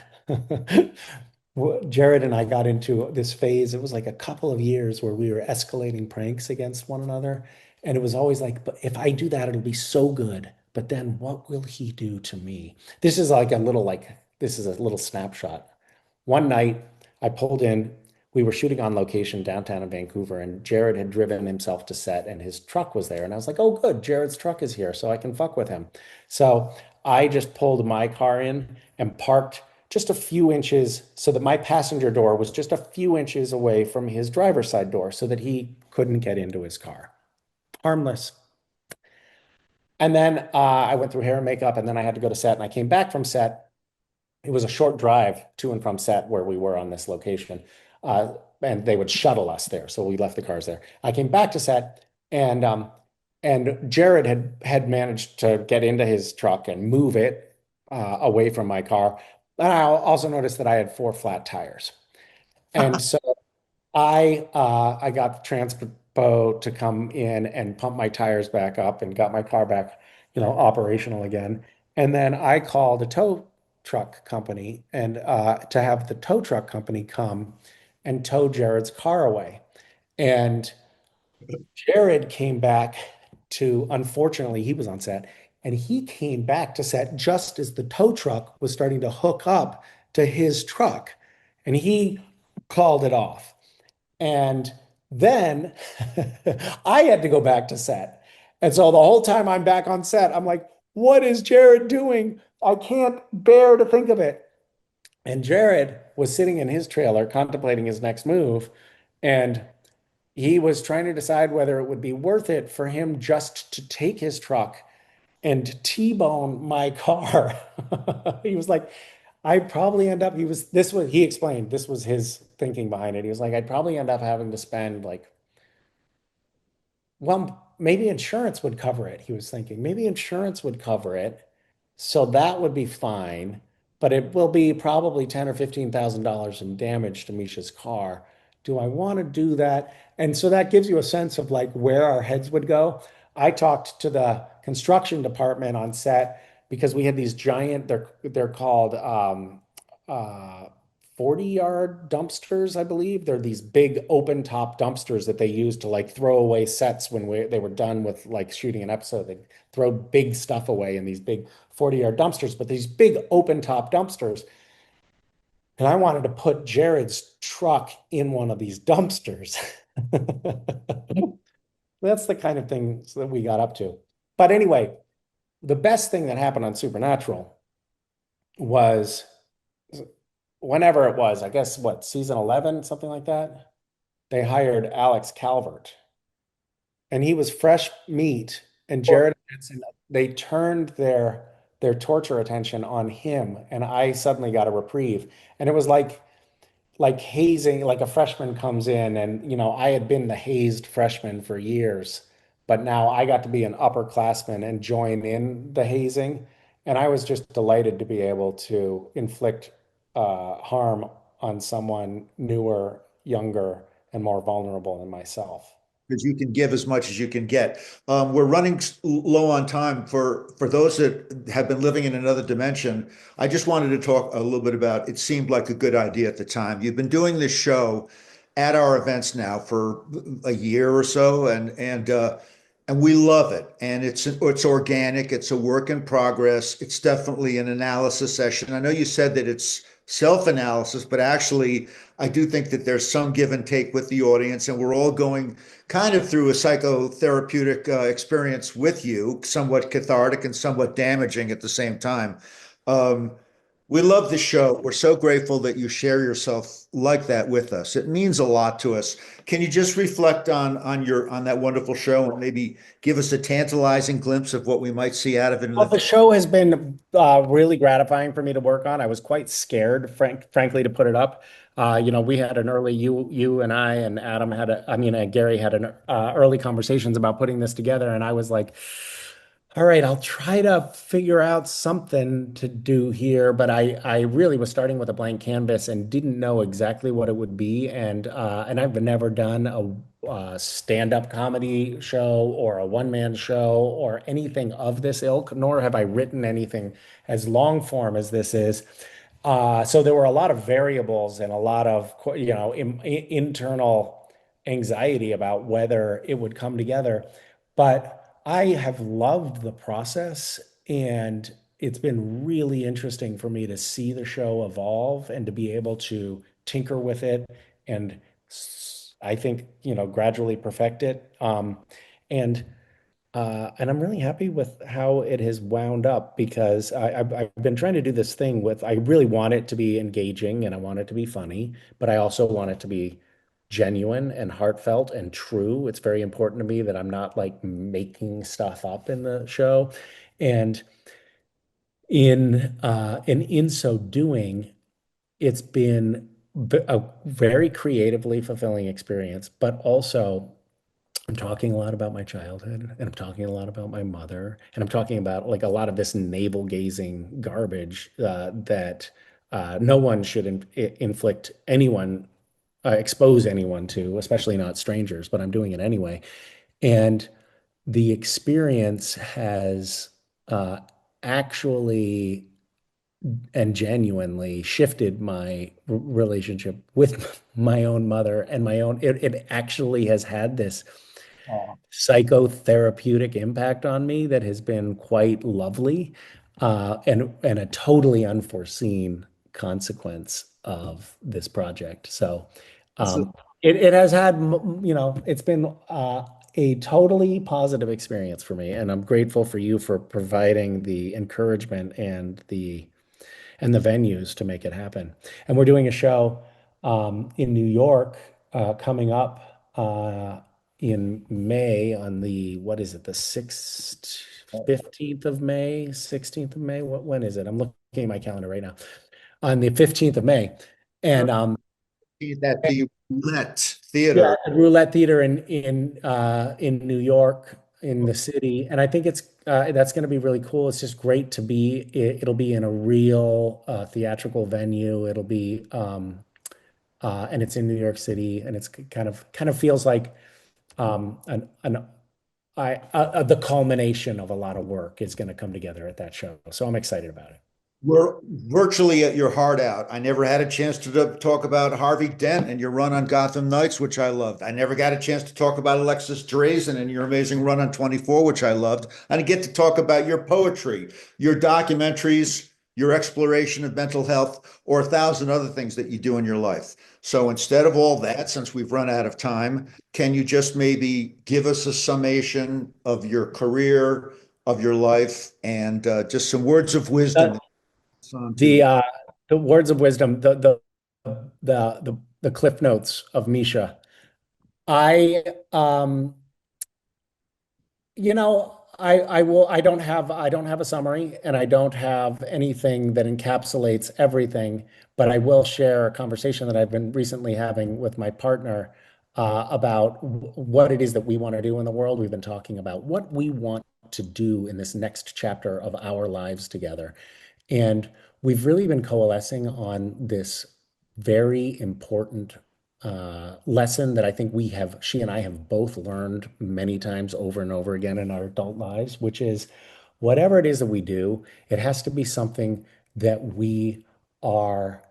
Jared and I got into this phase. It was like a couple of years where we were escalating pranks against one another. And it was always like, but if I do that, it'll be so good. But then what will he do to me? This is a little snapshot. One night, I pulled in. We were shooting on location downtown in Vancouver, and Jared had driven himself to set, and his truck was there. And I was like, "Oh, good, Jared's truck is here, so I can fuck with him." So I just pulled my car in and parked just a few inches so that my passenger door was just a few inches away from his driver's side door, so that he couldn't get into his car. Harmless. And then I went through hair and makeup, and then I had to go to set, and I came back from set. It was a short drive to and from set where we were on this location. And they would shuttle us there. So we left the cars there. I came back to set and Jared had managed to get into his truck and move it away from my car. And I also noticed that I had four flat tires. And so I got Transpo to come in and pump my tires back up and got my car back, operational again. And then I called a tow truck company and to have the tow truck company come and tow Jared's car away. And Jared came back unfortunately, he was on set, and he came back to set just as the tow truck was starting to hook up to his truck, and he called it off. And then I had to go back to set. And so the whole time I'm back on set, I'm like, what is Jared doing? I can't bear to think of it. And Jared was sitting in his trailer contemplating his next move. And he was trying to decide whether it would be worth it for him just to take his truck and T-bone my car. He was like, I'd probably end up, he explained, this was his thinking behind it. He was like, I'd probably end up having to spend like, well, maybe insurance would cover it. He was thinking, maybe insurance would cover it. So that would be fine, but it will be probably 10 or $15,000 in damage to Misha's car. Do I want to do that? And so that gives you a sense of like where our heads would go. I talked to the construction department on set because we had these giant, they're called 40-yard dumpsters, I believe. They're these big open top dumpsters that they use to like throw away sets when they were done with like shooting an episode. They throw big stuff away in these big 40-yard dumpsters, but these big open top dumpsters. And I wanted to put Jared's truck in one of these dumpsters. That's the kind of things that we got up to. But anyway, the best thing that happened on Supernatural was whenever it was, I guess what, season 11, something like that, they hired Alex Calvert. And he was fresh meat. And Jared Hansen, they turned their torture attention on him. And I suddenly got a reprieve. And it was like hazing, like a freshman comes in and I had been the hazed freshman for years. but now I got to be an upperclassman and join in the hazing. And I was just delighted to be able to inflict harm on someone newer, younger, and more vulnerable than myself. Because you can give as much as you can get. We're running low on time. For those that have been living in another dimension, I just wanted to talk a little bit about it seemed like a good idea at the time. You've been doing this show at our events now for a year or so, and we love it. And it's organic. It's a work in progress. It's definitely an analysis session. I know you said that it's self-analysis, but actually, I do think that there's some give and take with the audience, and we're all going kind of through a psychotherapeutic experience with you, somewhat cathartic and somewhat damaging at the same time. Um, we love the show. We're so grateful that you share yourself like that with us. It means a lot to us. Can you just reflect on that wonderful show and maybe give us a tantalizing glimpse of what we might see out of it in Well, the the show has been really gratifying for me to work on. I was quite scared, frankly, to put it up. We had an early you and I and Adam had Gary had an early conversations about putting this together, and I was like, all right, I'll try to figure out something to do here, but I really was starting with a blank canvas and didn't know exactly what it would be, and I've never done a stand-up comedy show or a one-man show or anything of this ilk, nor have I written anything as long form as this is. So there were a lot of variables and a lot of internal anxiety about whether it would come together. But I have loved the process, and it's been really interesting for me to see the show evolve and to be able to tinker with it and I think, gradually perfect it. And I'm really happy with how it has wound up because I've been trying to do this thing with, I really want it to be engaging and I want it to be funny, but I also want it to be genuine and heartfelt and true. It's very important to me that I'm not like making stuff up in the show. And in so doing, it's been a very creatively fulfilling experience, but also I'm talking a lot about my childhood and I'm talking a lot about my mother and I'm talking about like a lot of this navel gazing garbage that no one should inflict anyone, expose anyone to, especially not strangers, but I'm doing it anyway. And the experience has uh, actually and genuinely shifted my relationship with my own mother and it actually has had this psychotherapeutic impact on me that has been quite lovely, and a totally unforeseen consequence of this project. So show. it has had, it's been a totally positive experience for me, and I'm grateful for you for providing the encouragement and the venues to make it happen. And we're doing a show in New York coming up in May on what is it, the 6th, 15th of May, 16th of May? When is it? I'm looking at my calendar right now. On the 15th of May. And That the Roulette yeah, Theater. at Roulette Theater in New York, in the city, and I think it's that's going to be really cool. It's just great to be. It'll be in a real theatrical venue. It'll be and it's in New York City, and it's kind of feels like an the culmination of a lot of work is going to come together at that show. So I'm excited about it. We're virtually at your heart out. I never had a chance to talk about Harvey Dent and your run on Gotham Knights, which I loved. I never got a chance to talk about Alexis Drazen and your amazing run on 24, which I loved. I didn't get to talk about your poetry, your documentaries, your exploration of mental health, or 1,000 other things that you do in your life. So instead of all that, since we've run out of time, can you just maybe give us a summation of your career, of your life, and just some words of wisdom on to The uh the words of wisdom, the cliff notes of Misha. I I don't have a summary and I don't have anything that encapsulates everything, but I will share a conversation that I've been recently having with my partner about what it is that we want to do in the world. We've been talking about what we want to do in this next chapter of our lives together. And we've really been coalescing on this very important lesson that I think she and I have both learned many times over and over again in our adult lives, which is whatever it is that we do, it has to be something that we are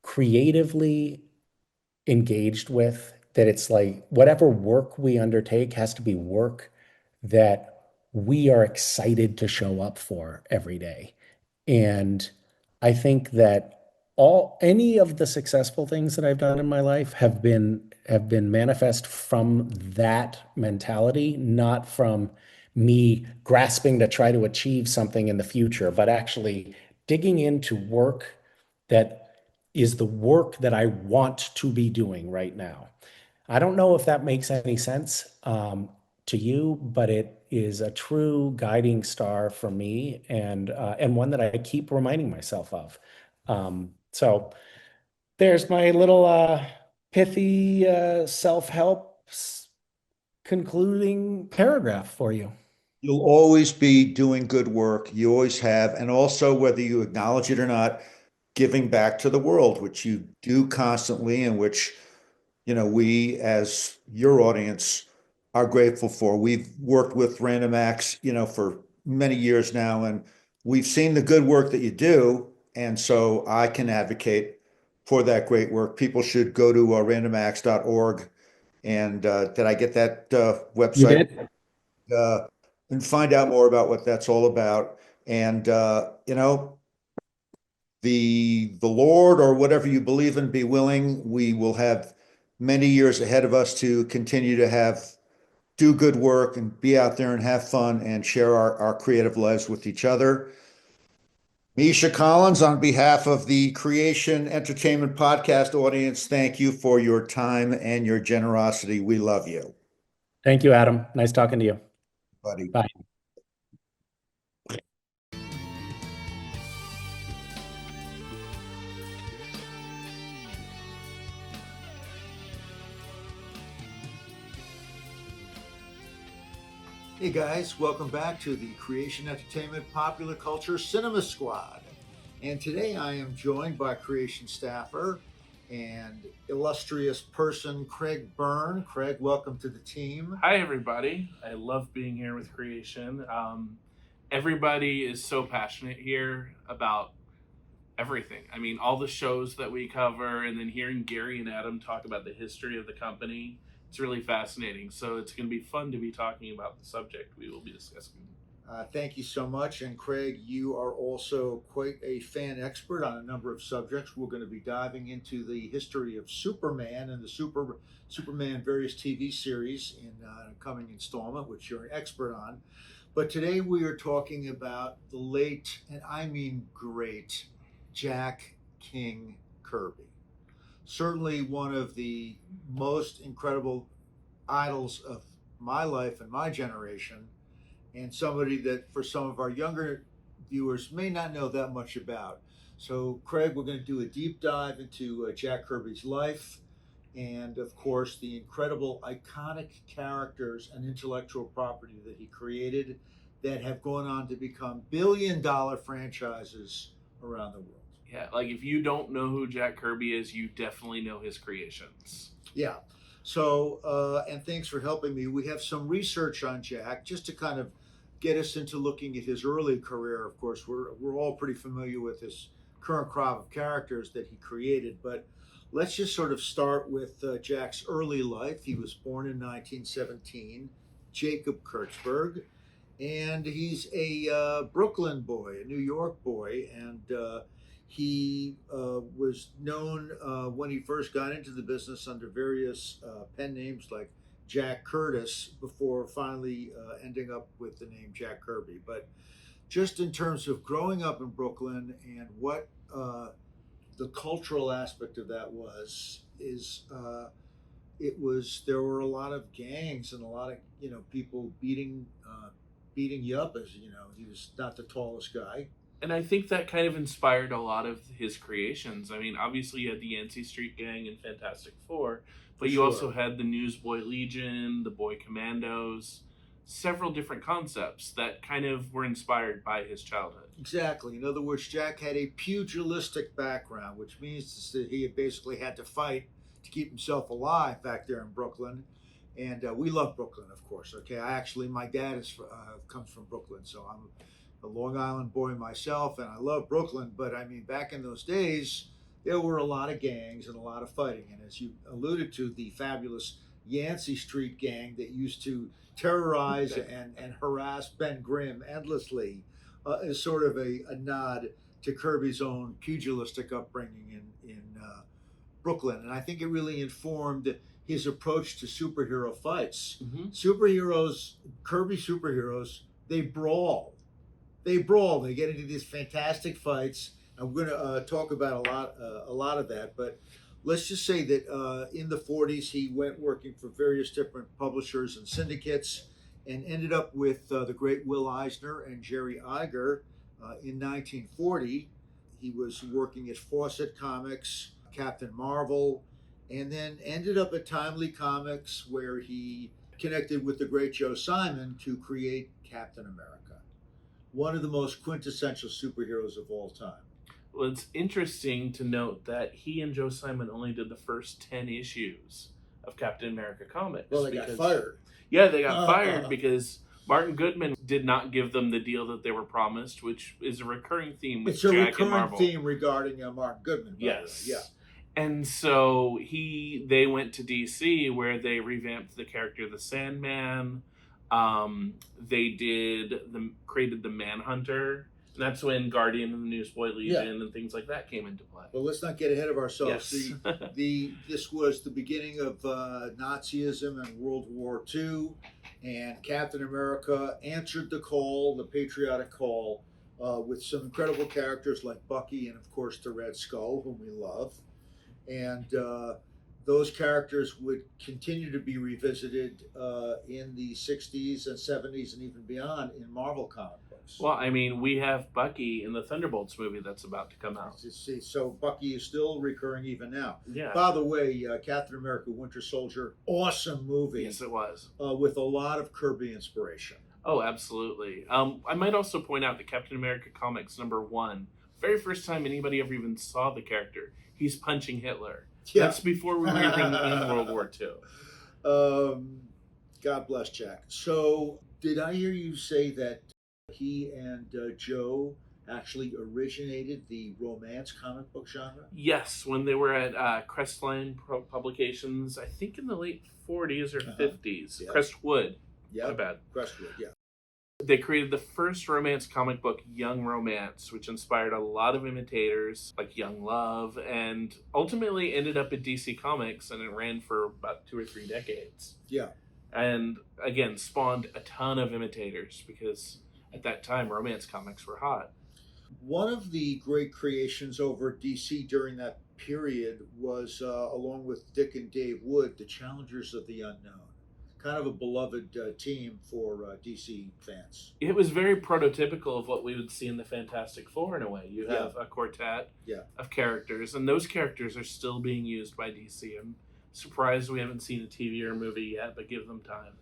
creatively engaged with, that it's like whatever work we undertake has to be work that we are excited to show up for every day. And I think that any of the successful things that I've done in my life have been manifest from that mentality, not from me grasping to try to achieve something in the future, but actually digging into work that is the work that I want to be doing right now. I don't know if that makes any sense to you, but it is a true guiding star for me, and one that I keep reminding myself of. So there's my little pithy self-help concluding paragraph for you. You'll always be doing good work. You always have. And also, whether you acknowledge it or not, giving back to the world, which you do constantly, and which, we as your audience are grateful for. We've worked with Random Acts, for many years now, and we've seen the good work that you do. And so I can advocate for that great work. People should go to randomacts.org. And did I get that You website? did? Uh, and find out more about what that's all about. And the Lord, or whatever you believe in, be willing, we will have many years ahead of us to continue to do good work and be out there and have fun and share our creative lives with each other. Misha Collins, on behalf of the Creation Entertainment Podcast audience, thank you for your time and your generosity. We love you, Thank you, Adam. Nice talking to you. buddy. Bye. Hey guys, welcome back to the Creation Entertainment Popular Culture Cinema Squad. And today I am joined by Creation staffer and illustrious person Craig Byrne. Craig, welcome to the team. Hi, everybody. I love being here with Creation. Everybody is so passionate here about everything. I mean, all the shows that we cover, and then hearing Gary and Adam talk about the history of the company. It's really fascinating. So it's going to be fun to be talking about the subject we will be discussing. Thank you so much. And Craig, you are also quite a fan expert on a number of subjects. We're going to be diving into the history of Superman and the Superman various TV series in a coming installment, which you're an expert on. But today we are talking about the late, and I mean great, Jack King Kirby. Certainly one of the most incredible idols of my life and my generation, and somebody that for some of our younger viewers may not know that much about. So, Craig, we're going to do a deep dive into Jack Kirby's life and, of course, the incredible, iconic characters and intellectual property that he created that have gone on to become billion-dollar franchises around the world. Yeah, like if you don't know who Jack Kirby is, you definitely know his creations. Yeah. So, and thanks for helping me. We have some research on Jack just to kind of get us into looking at his early career. Of course, we're all pretty familiar with his current crop of characters that he created, but let's just sort of start with Jack's early life. He was born in 1917, Jacob Kurtzberg, and he's a Brooklyn boy, a New York boy, and he was known when he first got into the business under various pen names like Jack Curtis before finally ending up with the name Jack Kirby. But just in terms of growing up in Brooklyn and what the cultural aspect of that there were a lot of gangs and a lot of people beating you up, as he was not the tallest guy. And I think that kind of inspired a lot of his creations. I mean, obviously you had the Yancey Street Gang and Fantastic Four, But you sure. also had the Newsboy Legion, the Boy Commandos, several different concepts that kind of were inspired by his childhood. Exactly. In other words, Jack had a pugilistic background, which means that he basically had to fight to keep himself alive back there in Brooklyn. And we love Brooklyn, of course. Okay, my dad comes from Brooklyn, so I'm a Long Island boy myself, and I love Brooklyn. But I mean, back in those days, there were a lot of gangs and a lot of fighting. And as you alluded to, the fabulous Yancey Street gang that used to terrorize and harass Ben Grimm endlessly is sort of a nod to Kirby's own pugilistic upbringing in Brooklyn. And I think it really informed his approach to superhero fights. Mm-hmm. Kirby superheroes, they brawl. They brawl. They get into these fantastic fights. I'm going to talk about a lot of that, but let's just say that in the 40s he went working for various different publishers and syndicates, and ended up with the great Will Eisner and Jerry Iger in 1940. He was working at Fawcett Comics, Captain Marvel, and then ended up at Timely Comics, where he connected with the great Joe Simon to create Captain America, one of the most quintessential superheroes of all time. Well, it's interesting to note that he and Joe Simon only did the first 10 issues of Captain America comics. Well, they got fired. Yeah, they got fired because Martin Goodman did not give them the deal that they were promised, which is a recurring theme with Jack and Marvel. It's a recurring theme regarding Martin Goodman. Yes. Yeah. And so they went to DC, where they revamped the character the Sandman. They created the Manhunter. And that's when Guardian and the Newsboy Legion and things like that came into play. Well, let's not get ahead of ourselves. Yes. This was the beginning of Nazism and World War II, and Captain America answered the call, the patriotic call, with some incredible characters like Bucky and, of course, the Red Skull, whom we love. And those characters would continue to be revisited in the 60s and 70s and even beyond in Marvel comic books. Well, I mean, we have Bucky in the Thunderbolts movie that's about to come out. So Bucky is still recurring even now. Yeah. By the way, Captain America Winter Soldier, awesome movie. Yes, it was. With a lot of Kirby inspiration. Oh, absolutely. I might also point out that Captain America Comics #1, very first time anybody ever even saw the character, he's punching Hitler. Yeah. That's before we were even in World War II. God bless Jack. So, did I hear you say that he and Joe actually originated the romance comic book genre? Yes, when they were at Crestline Publications, I think in the late 40s or 50s. Yeah. Crestwood. Yeah. My bad. Crestwood, yeah. They created the first romance comic book, Young Romance, which inspired a lot of imitators like Young Love, and ultimately ended up at DC Comics, and it ran for about 2 or 3 decades. Yeah. And again, spawned a ton of imitators because at that time, romance comics were hot. One of the great creations over at DC during that period was, along with Dick and Dave Wood, the Challengers of the Unknown. Kind of a beloved team for DC fans. It was very prototypical of what we would see in the Fantastic Four in a way. You have a quartet of characters, and those characters are still being used by DC. I'm surprised we haven't seen a TV or a movie yet, but give them time.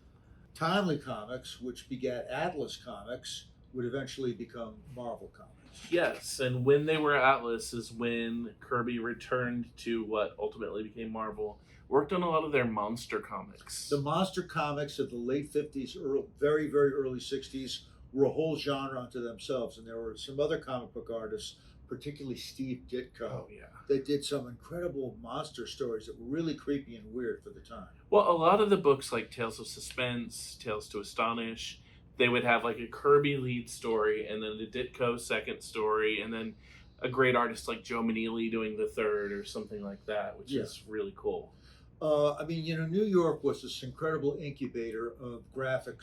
Timely Comics, which begat Atlas Comics, would eventually become Marvel Comics. Yes, and when they were Atlas is when Kirby returned to what ultimately became Marvel. Worked on a lot of their monster comics. The monster comics of the late 50s, very, very early 60s, were a whole genre unto themselves. And there were some other comic book artists, particularly Steve Ditko, that did some incredible monster stories that were really creepy and weird for the time. Well, a lot of the books like Tales of Suspense, Tales to Astonish, they would have like a Kirby lead story and then a Ditko second story and then a great artist like Joe Maneely doing the third or something like that, which is really cool. New York was this incredible incubator of graphic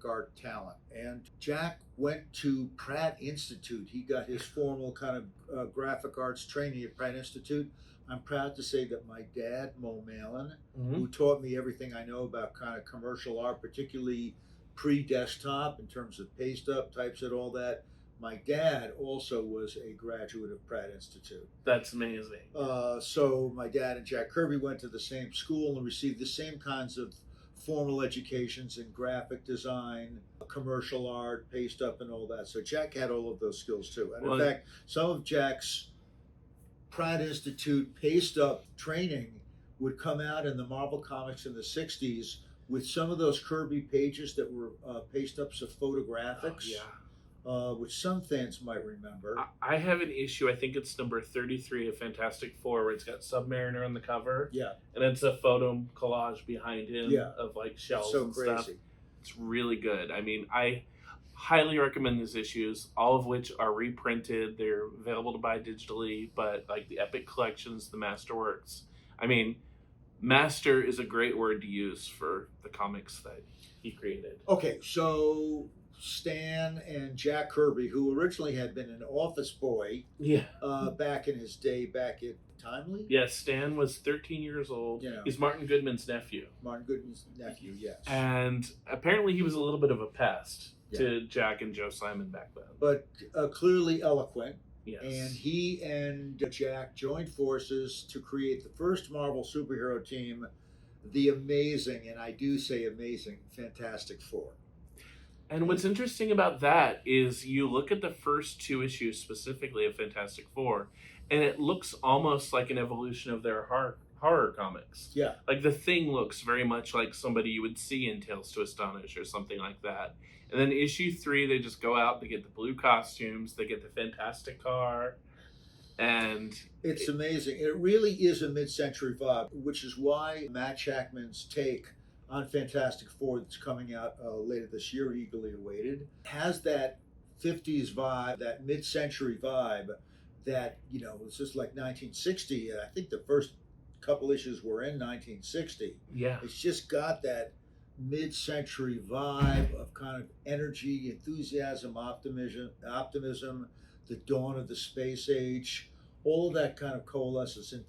art talent. And Jack went to Pratt Institute. He got his formal kind of graphic arts training at Pratt Institute. I'm proud to say that my dad, Mo Malin, who taught me everything I know about kind of commercial art, particularly pre-desktop in terms of paste up, typeset, all that, My dad also was a graduate of Pratt Institute. That's amazing. So my dad and Jack Kirby went to the same school and received the same kinds of formal educations in graphic design, commercial art, paste up, and all that. So Jack had all of those skills too. And in fact, some of Jack's Pratt Institute paste up training would come out in the Marvel comics in the 60s with some of those Kirby pages that were paste ups of photographics. Which some fans might remember. I have an issue. I think it's number 33 of Fantastic Four, where it's got Submariner on the cover. Yeah. And it's a photo collage behind him of like shells so and crazy. Stuff. It's really good. I mean, I highly recommend these issues, all of which are reprinted. They're available to buy digitally, but like the Epic Collections, the Masterworks. I mean, Master is a great word to use for the comics that he created. Okay, so Stan and Jack Kirby, who originally had been an office boy back in his day, back at Timely? Yes, Stan was 13 years old. You know, he's Martin Goodman's nephew. Martin Goodman's nephew, yes. And apparently he was a little bit of a pest to Jack and Joe Simon back then. But clearly eloquent. Yes. And he and Jack joined forces to create the first Marvel superhero team, the amazing, and I do say amazing, Fantastic Four. And what's interesting about that is you look at the first two issues specifically of Fantastic Four, and it looks almost like an evolution of their horror comics. Yeah. Like the Thing looks very much like somebody you would see in Tales to Astonish or something like that. And then issue 3, they just go out, they get the blue costumes, they get the Fantastic Car, and it's amazing. It really is a mid-century vibe, which is why Matt Shackman's take on Fantastic Four that's coming out later this year, eagerly awaited, has that 50s vibe, that mid-century vibe that, you know, it's just like 1960. I think the first couple issues were in 1960. Yeah. It's just got that mid-century vibe of kind of energy, enthusiasm, optimism, the dawn of the space age. All of that kind of coalesces in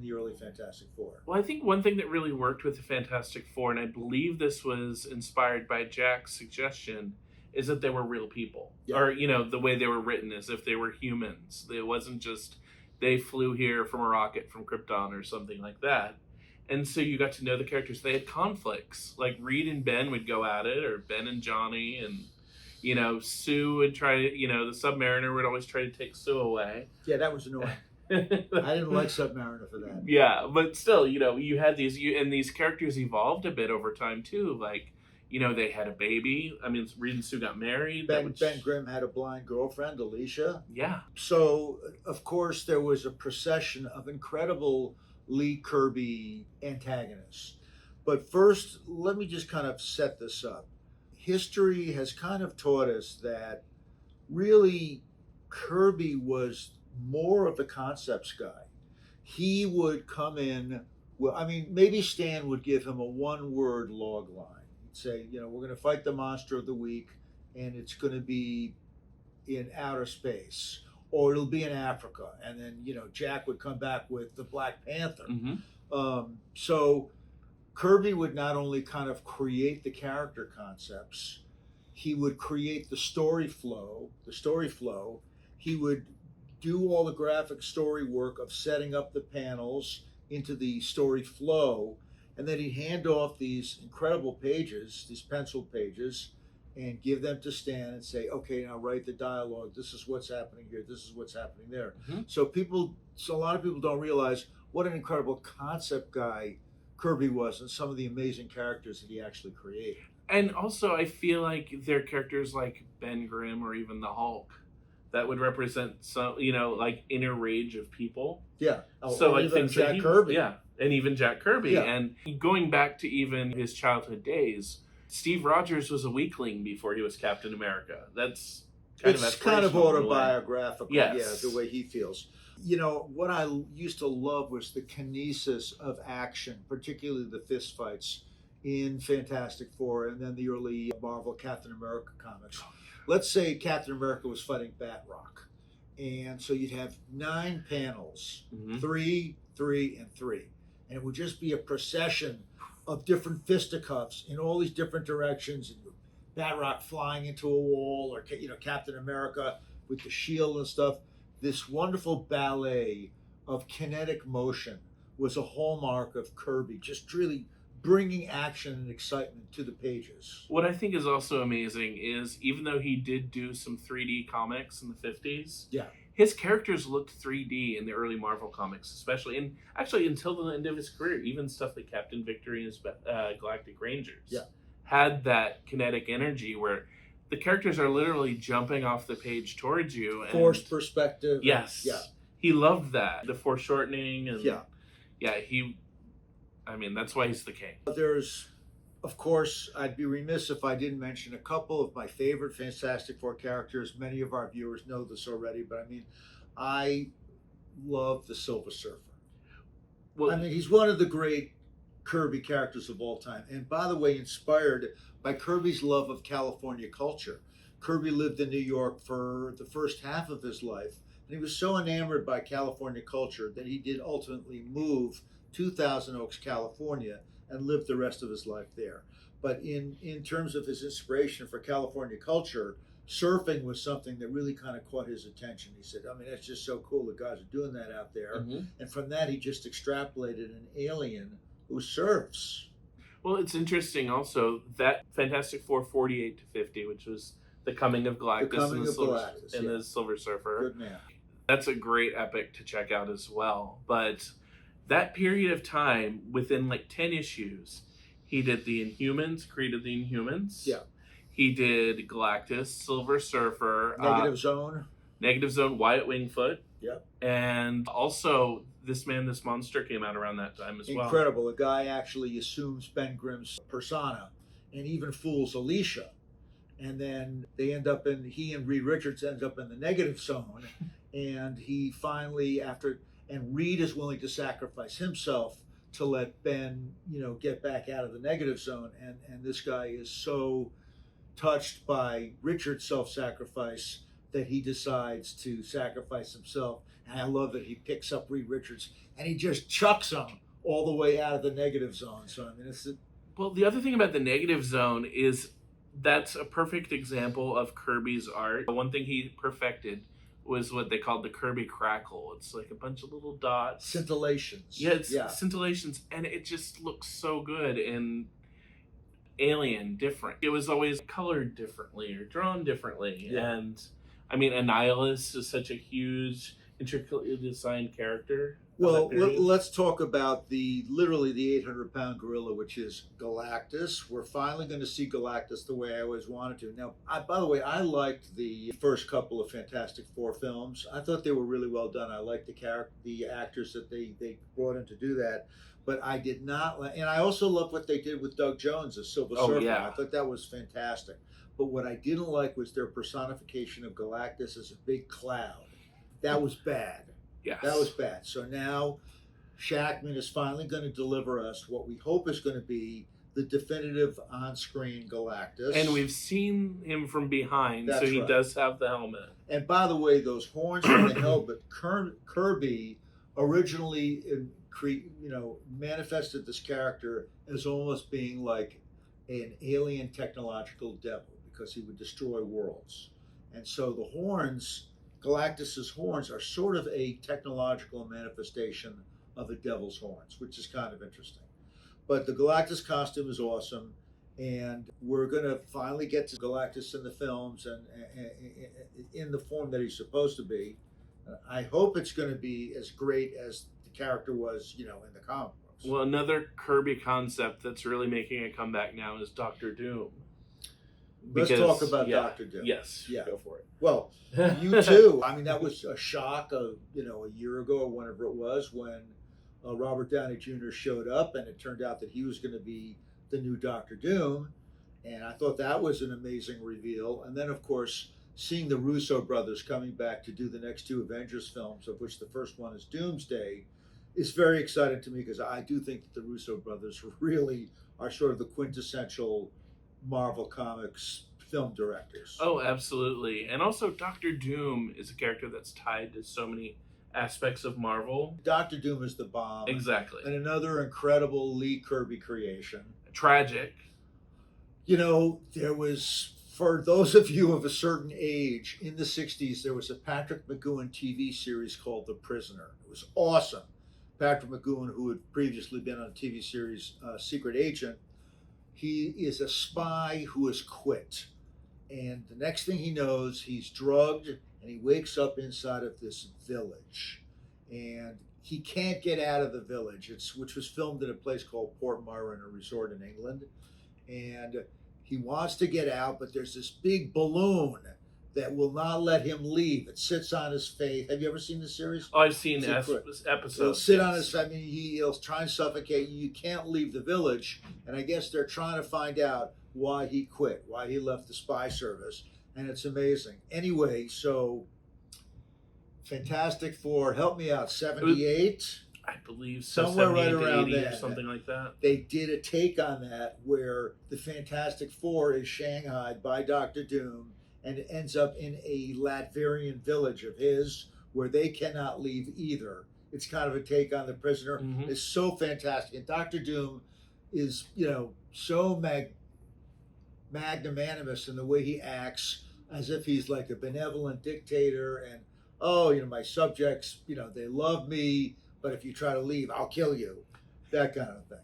the early Fantastic Four. Well, I think one thing that really worked with the Fantastic Four, and I believe this was inspired by Jack's suggestion, is that they were real people. Yeah. Or, you know, the way they were written as if they were humans. It wasn't just they flew here from a rocket from Krypton or something like that. And so you got to know the characters. They had conflicts. Like Reed and Ben would go at it, or Ben and Johnny, and, you know, Sue would try to, you know, the Submariner would always try to take Sue away. Yeah, that was annoying. I didn't like Submariner for that. Yeah, but still, you know, you had and these characters evolved a bit over time too. Like, you know, they had a baby. I mean, Reed and Sue got married. Ben Grimm had a blind girlfriend, Alicia. Yeah. So, of course, there was a procession of incredible Lee Kirby antagonists. But first, let me just kind of set this up. History has kind of taught us that really Kirby was more of the concepts guy. He would come in, well, I mean, maybe Stan would give him a one-word log line. He'd say, you know, we're going to fight the monster of the week, and it's going to be in outer space, or it'll be in Africa. And then, you know, Jack would come back with the Black Panther. Mm-hmm. So Kirby would not only kind of create the character concepts, he would create the story flow. He would do all the graphic story work of setting up the panels into the story flow, and then he'd hand off these incredible pages, these penciled pages, and give them to Stan and say, okay, now write the dialogue. This is what's happening here. This is what's happening there. Mm-hmm. So a lot of people don't realize what an incredible concept guy Kirby was and some of the amazing characters that he actually created. And also, I feel like there are characters like Ben Grimm or even the Hulk that would represent some, you know, like inner rage of people. Yeah. So like even things Jack Kirby. Yeah, and even Jack Kirby. Yeah. And going back to even his childhood days, Steve Rogers was a weakling before he was Captain America. That's kind It's kind of autobiographical. Yes. Yeah, the way he feels. You know, what I used to love was the kinesis of action, particularly the fist fights in Fantastic Four and then the early Marvel Captain America comics. Let's say Captain America was fighting Batroc. And so you'd have 9 panels, Mm-hmm. 3, 3, and 3. And it would just be a procession of different fisticuffs in all these different directions. And Batroc flying into a wall, or Captain America with the shield and stuff. This wonderful ballet of kinetic motion was a hallmark of Kirby, just really bringing action and excitement to the pages. What I think is also amazing is even though he did do some 3D comics in the 50s, Yeah. his characters looked 3D in the early Marvel comics, especially, and actually until the end of his career. Even stuff like Captain Victory and his Galactic Rangers had that kinetic energy where the characters are literally jumping off the page towards you. And Forced perspective. yes. Yeah. He loved that. The foreshortening. And Yeah. I mean, that's why he's the king. There's, of course, I'd be remiss if I didn't mention a couple of my favorite Fantastic Four characters. Many of our viewers know this already, but I mean, I love the Silver Surfer. Well, I mean, he's one of the great Kirby characters of all time. And by the way, inspired by Kirby's love of California culture. Kirby lived in New York for the first half of his life, and he was so enamored by California culture that he did ultimately move to Thousand Oaks, California, and live the rest of his life there. But in terms of his inspiration for California culture, surfing was something that really kind of caught his attention. He said, I mean, that's just so cool. The guys are doing that out there. mm-hmm. And from that, he just extrapolated an alien who surfs. Well, it's interesting also that Fantastic Four 48 to 50, which was the coming of Galactus and the Silver Surfer. Good man. That's a great epic to check out as well. But that period of time, within like 10 issues, he did the Inhumans, created the Inhumans. Yeah. He did Galactus, Silver Surfer, Negative Zone, Wyatt Wingfoot. Yep. And also This Man, This Monster came out around that time as well. Incredible. A guy actually assumes Ben Grimm's persona and even fools Alicia. And then he and Reed Richards end up in the Negative Zone. And he finally, and Reed is willing to sacrifice himself to let Ben, get back out of the Negative Zone. And this guy is so touched by Richard's self-sacrifice that he decides to sacrifice himself. And I love that he picks up Reed Richards and he just chucks him all the way out of the Negative Zone. So I mean, well, the other thing about the Negative Zone is that's a perfect example of Kirby's art. One thing he perfected was what they called the Kirby crackle. It's like a bunch of little dots. Scintillations. Scintillations. And it just looks so good and alien, different. It was always colored differently or drawn differently. Yeah. And I mean, Annihilus is such a huge, intricately designed character. Well, let's talk about literally the 800-pound gorilla, which is Galactus. We're finally going to see Galactus the way I always wanted to. Now, by the way, I liked the first couple of Fantastic Four films. I thought they were really well done. I liked the actors that they brought in to do that. But I did not, and I also love what they did with Doug Jones as Silver Surfer. Yeah. I thought that was fantastic. But what I didn't like was their personification of Galactus as a big cloud. That was bad. Yes. That was bad. So now Shackman is finally going to deliver us what we hope is going to be the definitive on-screen Galactus. And we've seen him from behind, so he does have the helmet. And by the way, those horns on the helmet, Kirby originally manifested this character as almost being like an alien technological devil because he would destroy worlds. And so the horns, Galactus's horns, are sort of a technological manifestation of a devil's horns, which is kind of interesting. But the Galactus costume is awesome, and we're going to finally get to Galactus in the films and in the form that he's supposed to be. I hope it's going to be as great as the character was, in the comic books. Well, another Kirby concept that's really making a comeback now is Doctor Doom. Let's talk about Doctor Doom. Yes, go for it. Well, you too. I mean, that was a shock a year ago or whenever it was when Robert Downey Jr. showed up, and it turned out that he was going to be the new Doctor Doom. And I thought that was an amazing reveal. And then, of course, seeing the Russo brothers coming back to do the next two Avengers films, of which the first one is Doomsday, is very exciting to me because I do think that the Russo brothers really are sort of the quintessential Marvel Comics film directors. Oh, absolutely. And also Doctor Doom is a character that's tied to so many aspects of Marvel. Doctor Doom is the bomb. Exactly. And another incredible Lee Kirby creation. Tragic. There was, for those of you of a certain age, in the 60s, there was a Patrick McGowan TV series called The Prisoner. It was awesome. Patrick McGowan, who had previously been on a TV series, Secret Agent, he is a spy who has quit. And the next thing he knows, he's drugged and he wakes up inside of this village. And he can't get out of the village, which was filmed in a place called Port Myron, a resort in England. And he wants to get out, but there's this big balloon that will not let him leave. It sits on his face. Have you ever seen the series? Oh, I've seen It'll episodes. sit on his. I mean, he'll try and suffocate you. You can't leave the village, and I guess they're trying to find out why he quit, why he left the spy service, and it's amazing. Anyway, so Fantastic Four, help me out, 78. I believe so, somewhere right 78 to around 80 there, or something like that. They did a take on that where the Fantastic Four is shanghaied by Doctor Doom and it ends up in a Latvian village of his where they cannot leave either. It's kind of a take on The Prisoner. Mhm. It's so fantastic. And Doctor Doom is, so magnanimous in the way he acts, as if he's like a benevolent dictator and, my subjects, they love me, but if you try to leave, I'll kill you. That kind of thing.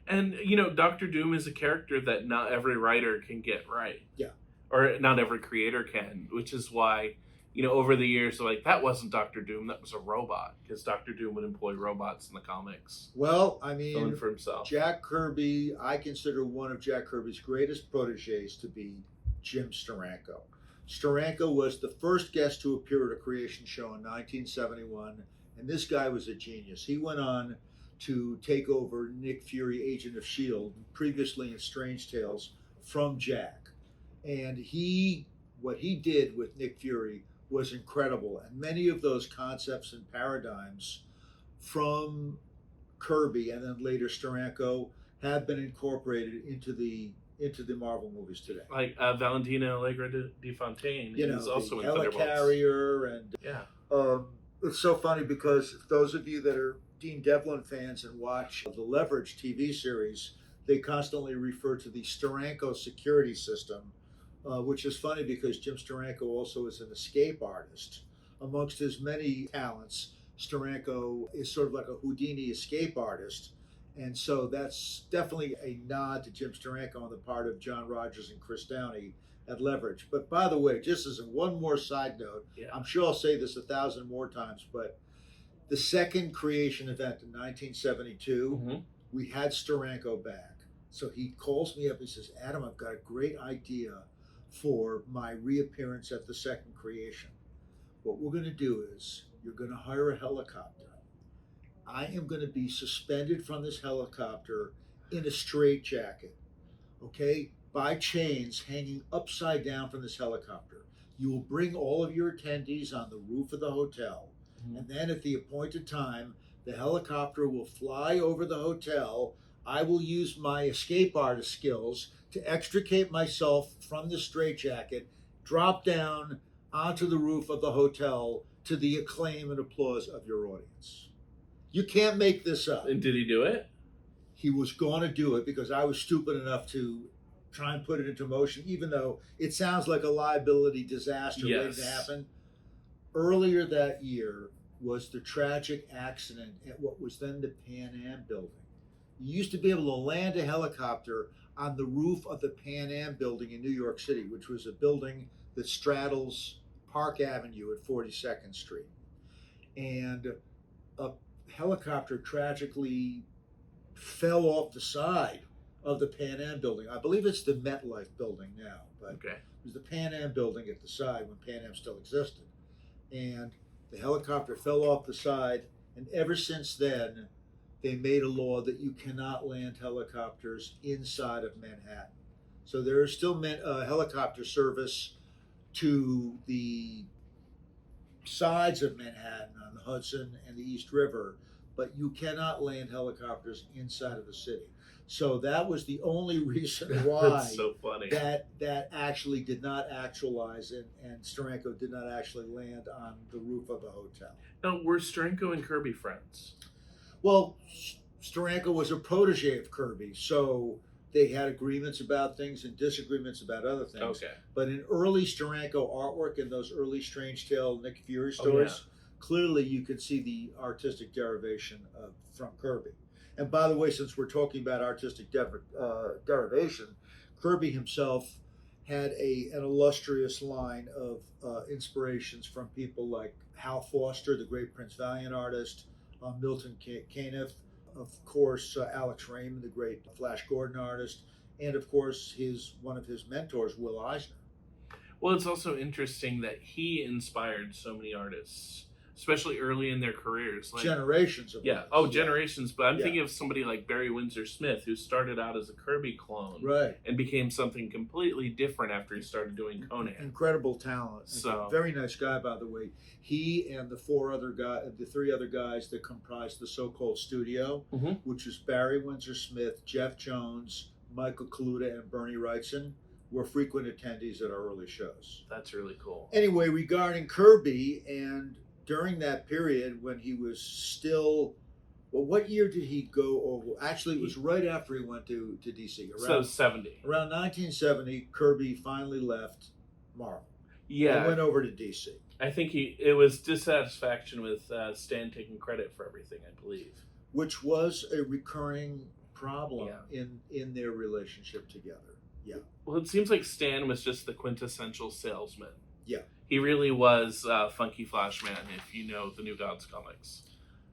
And, Doctor Doom is a character that not every writer can get right. Yeah. Or not every creator can, which is why, over the years, they're like, that wasn't Doctor Doom, that was a robot. Because Doctor Doom would employ robots in the comics. Well, Filling for himself. Jack Kirby, I consider one of Jack Kirby's greatest proteges to be Jim Steranko. Steranko was the first guest to appear at a creation show in 1971, and this guy was a genius. He went on to take over Nick Fury, Agent of S.H.I.E.L.D., previously in Strange Tales, from Jack. And what he did with Nick Fury was incredible. And many of those concepts and paradigms from Kirby and then later Steranko have been incorporated into the Marvel movies today. Like Valentina Allegra de Fontaine is also in Thunderbolts. Helicarrier and yeah. It's so funny because those of you that are Dean Devlin fans and watch the Leverage TV series, they constantly refer to the Steranko security system, which is funny because Jim Steranko also is an escape artist. Amongst his many talents, Steranko is sort of like a Houdini escape artist. And so that's definitely a nod to Jim Steranko on the part of John Rogers and Chris Downey at Leverage. But by the way, just as one more side note, I'm sure I'll say this 1,000 more times, but the second creation event in 1972, we had Steranko back. So he calls me up and says, Adam, I've got a great idea for my reappearance at the second creation. What we're going to do is you're going to hire a helicopter. I am going to be suspended from this helicopter in a straitjacket, okay, by chains hanging upside down from this helicopter. You will bring all of your attendees on the roof of the hotel, and then at the appointed time, the helicopter will fly over the hotel. I will use my escape artist skills to extricate myself from the straitjacket, drop down onto the roof of the hotel to the acclaim and applause of your audience. You can't make this up. And did he do it? He was going to do it because I was stupid enough to try and put it into motion, even though it sounds like a liability disaster waiting to happen. Earlier that year was the tragic accident at what was then the Pan Am building. You used to be able to land a helicopter on the roof of the Pan Am building in New York City, which was a building that straddles Park Avenue at 42nd Street. And a helicopter tragically fell off the side of the Pan Am building. I believe it's the MetLife building now, but it was the Pan Am building at the side when Pan Am still existed. And the helicopter fell off the side, and ever since then, they made a law that you cannot land helicopters inside of Manhattan. So there is still helicopter service to the sides of Manhattan on the Hudson and the East River, but you cannot land helicopters inside of the city. So that was the only reason why That's so funny. that actually did not actualize and Steranko did not actually land on the roof of the hotel. Now, were Steranko and Kirby friends? Well, Steranko was a protege of Kirby, so They had agreements about things and disagreements about other things. Okay. But in early Steranko artwork and those early Strange Tale Nick Fury stories, clearly you could see the artistic derivation from Kirby. And by the way, since we're talking about artistic derivation, Kirby himself had an illustrious line of inspirations from people like Hal Foster, the great Prince Valiant artist, Milton Caniff, of course, Alex Raymond, the great Flash Gordon artist, and of course one of his mentors, Will Eisner. Well, it's also interesting that he inspired so many artists, especially early in their careers. Like, generations of yeah. artists. Oh, generations. But I'm thinking of somebody like Barry Windsor Smith, who started out as a Kirby clone, right, and became something completely different after he started doing Conan. Incredible talent. So very nice guy, by the way. He and the three other guys that comprised the so-called studio, which was Barry Windsor Smith, Jeff Jones, Michael Kaluta, and Bernie Wrightson, were frequent attendees at our early shows. That's really cool. Anyway, regarding Kirby, and during that period when he was still, well, what year did he go over? Actually, it was right after he went to DC. So 70. Around 1970, Kirby finally left Marvel. Yeah. And went over to DC. I think it was dissatisfaction with Stan taking credit for everything, I believe. Which was a recurring problem in their relationship together. Yeah. Well, it seems like Stan was just the quintessential salesman. Yeah. He really was Funky Flashman, if you know the New Gods comics.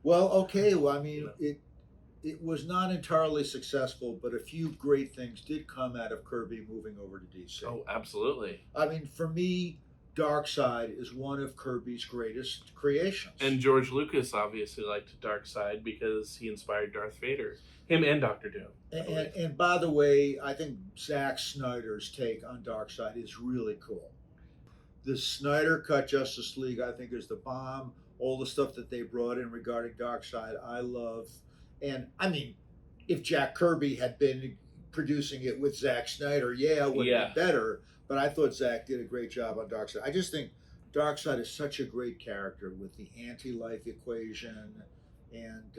Well, okay. Well, I mean, it was not entirely successful, but a few great things did come out of Kirby moving over to DC. Oh, absolutely. I mean, for me, Darkseid is one of Kirby's greatest creations. And George Lucas obviously liked Darkseid because he inspired Darth Vader. Him and Doctor Doom. And by the way, I think Zack Snyder's take on Darkseid is really cool. The Snyder Cut Justice League, I think, is the bomb. All the stuff that they brought in regarding Darkseid, I love. And, I mean, if Jack Kirby had been producing it with Zack Snyder, it would have been better. But I thought Zack did a great job on Darkseid. I just think Darkseid is such a great character with the anti-life equation. And,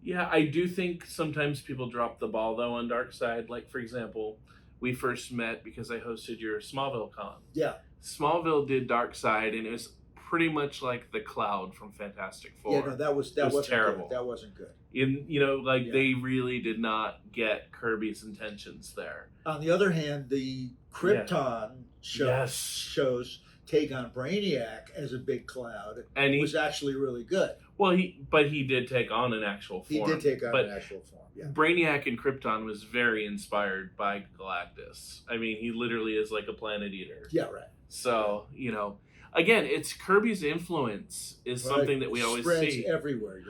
yeah, I do think sometimes people drop the ball, though, on Darkseid. Like, for example, we first met because I hosted your Smallville con. Yeah. Smallville did Darkseid, and it was pretty much like the Cloud from Fantastic Four. Yeah, no, that was terrible. Good. That wasn't good. They really did not get Kirby's intentions there. On the other hand, the Krypton shows take on Brainiac as a big cloud, and he was actually really good. Well, he did take on an actual form. He did take on an actual form. Yeah. Brainiac in Krypton was very inspired by Galactus. I mean, he literally is like a planet eater. Yeah, right. So, again, it's Kirby's influence is something that we always see everywhere,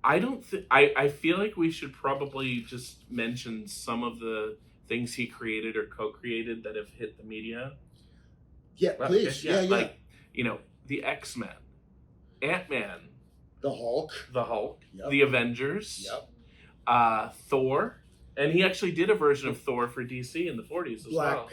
I don't think I feel like we should probably just mention some of the things he created or co-created that have hit the media. Yeah, please. Yeah. Like, the X-Men, Ant-Man, the Hulk, the Avengers, Thor, and he actually did a version of Thor for DC in the 40s as well.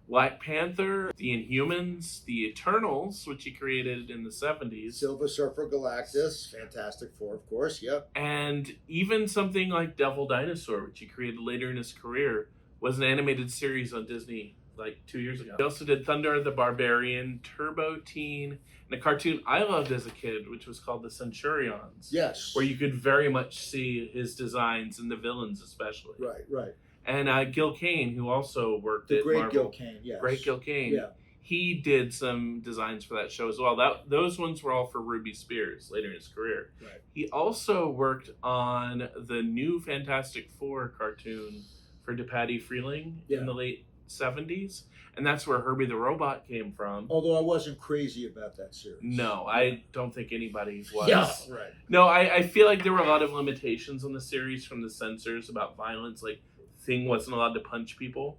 Black Panther, the Inhumans, the Eternals, which he created in the 70s. Silver Surfer Galactus, Fantastic Four, of course, And even something like Devil Dinosaur, which he created later in his career, was an animated series on Disney like 2 years ago. He also did Thunder the Barbarian, Turbo Teen, and a cartoon I loved as a kid, which was called The Centurions. Yes. Where you could very much see his designs and the villains especially. Right. And Gil Kane, who also worked at Marvel. Gil Kane, yes. Great Gil Kane. Yeah. He did some designs for that show as well. Those ones were all for Ruby Spears later in his career. Right. He also worked on the new Fantastic Four cartoon for DePatie Freeling in the late 70s. And that's where Herbie the Robot came from. Although I wasn't crazy about that series. No, I don't think anybody was. Yeah, right. No, I feel like there were a lot of limitations on the series from the censors about violence. Like, Thing wasn't allowed to punch people.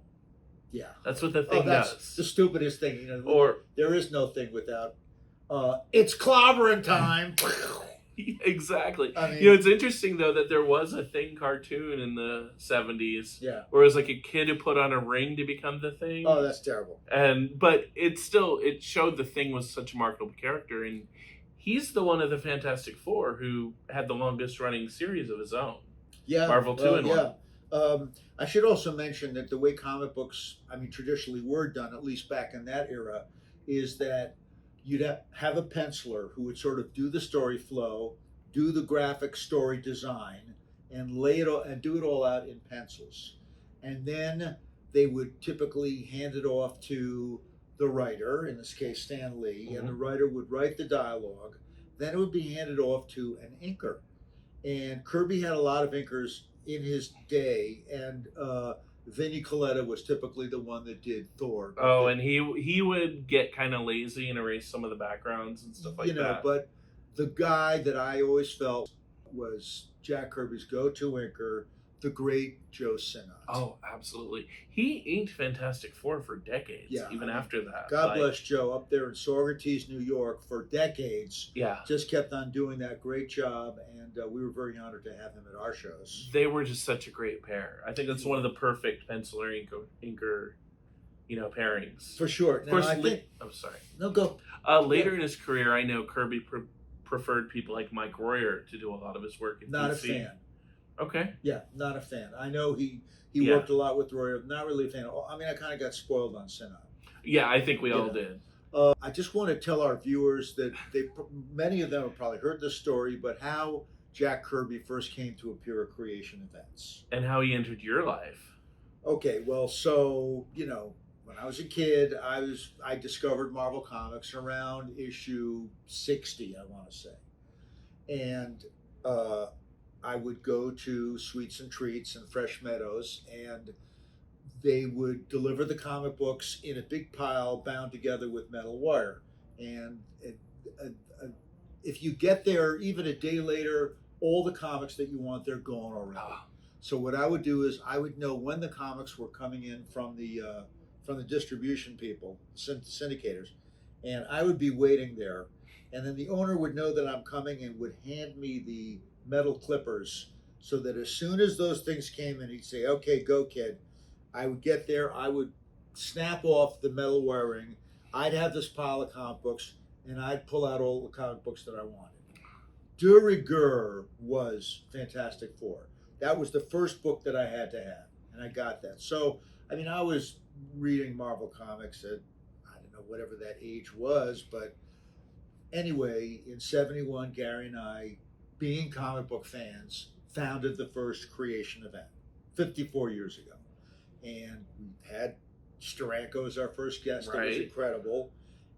Yeah. That's what the Thing does. That's the stupidest thing. Or there is no Thing without, it's clobbering time. Exactly. I mean, it's interesting though that there was a Thing cartoon in the 70s. Yeah. Where it was like a kid who put on a ring to become the Thing. Oh, that's terrible. But it showed the Thing was such a marketable character, and he's the one of the Fantastic Four who had the longest running series of his own. Yeah. Marvel 2-in-1. I should also mention that the way comic books, I mean, traditionally were done, at least back in that era, is that you'd have a penciler who would sort of do the story flow, do the graphic story design, and lay it all, and do it all out in pencils. And then they would typically hand it off to the writer, in this case Stan Lee, and the writer would write the dialogue. Then it would be handed off to an inker, and Kirby had a lot of inkers in his day, and Vinnie Coletta was typically the one that did Thor. Oh, and he would get kind of lazy and erase some of the backgrounds and stuff like that. But the guy that I always felt was Jack Kirby's go-to inker, the great Joe Sinnott. Oh, absolutely. He inked Fantastic Four for decades, even after that. God bless Joe up there in Saugerties, New York, for decades. Yeah. Just kept on doing that great job, and we were very honored to have him at our shows. They were just such a great pair. I think that's one of the perfect penciler inker pairings. For sure. Of course, sorry. No, go. Later in his career, I know Kirby preferred people like Mike Royer to do a lot of his work in Not DC. a fan. Okay. Yeah, not a fan. I know he worked a lot with Royer. Not really a fan. I mean, I kind of got spoiled on Sinnott. Yeah, I think we all did. I just want to tell our viewers that many of them have probably heard this story, but how Jack Kirby first came to appear at creation events. And how he entered your life. Okay, well, so, when I was a kid, I discovered Marvel Comics around issue 60, I want to say. And I would go to Sweets and Treats and Fresh Meadows, and they would deliver the comic books in a big pile bound together with metal wire. And if you get there even a day later, all the comics that you want, they're gone already. So what I would do is I would know when the comics were coming in from the distribution people, syndicators, and I would be waiting there. And then the owner would know that I'm coming and would hand me the metal clippers, so that as soon as those things came in, he'd say, "Okay, go, kid." I would get there, I would snap off the metal wiring, I'd have this pile of comic books, and I'd pull out all the comic books that I wanted. De rigueur was Fantastic Four. That was the first book that I had to have, and I got that. So, I mean, I was reading Marvel Comics at, I don't know, whatever that age was, but anyway, in 71, Gary and I, being comic book fans, founded the first creation event 54 years ago. And we had Steranko as our first guest. Right. It was incredible.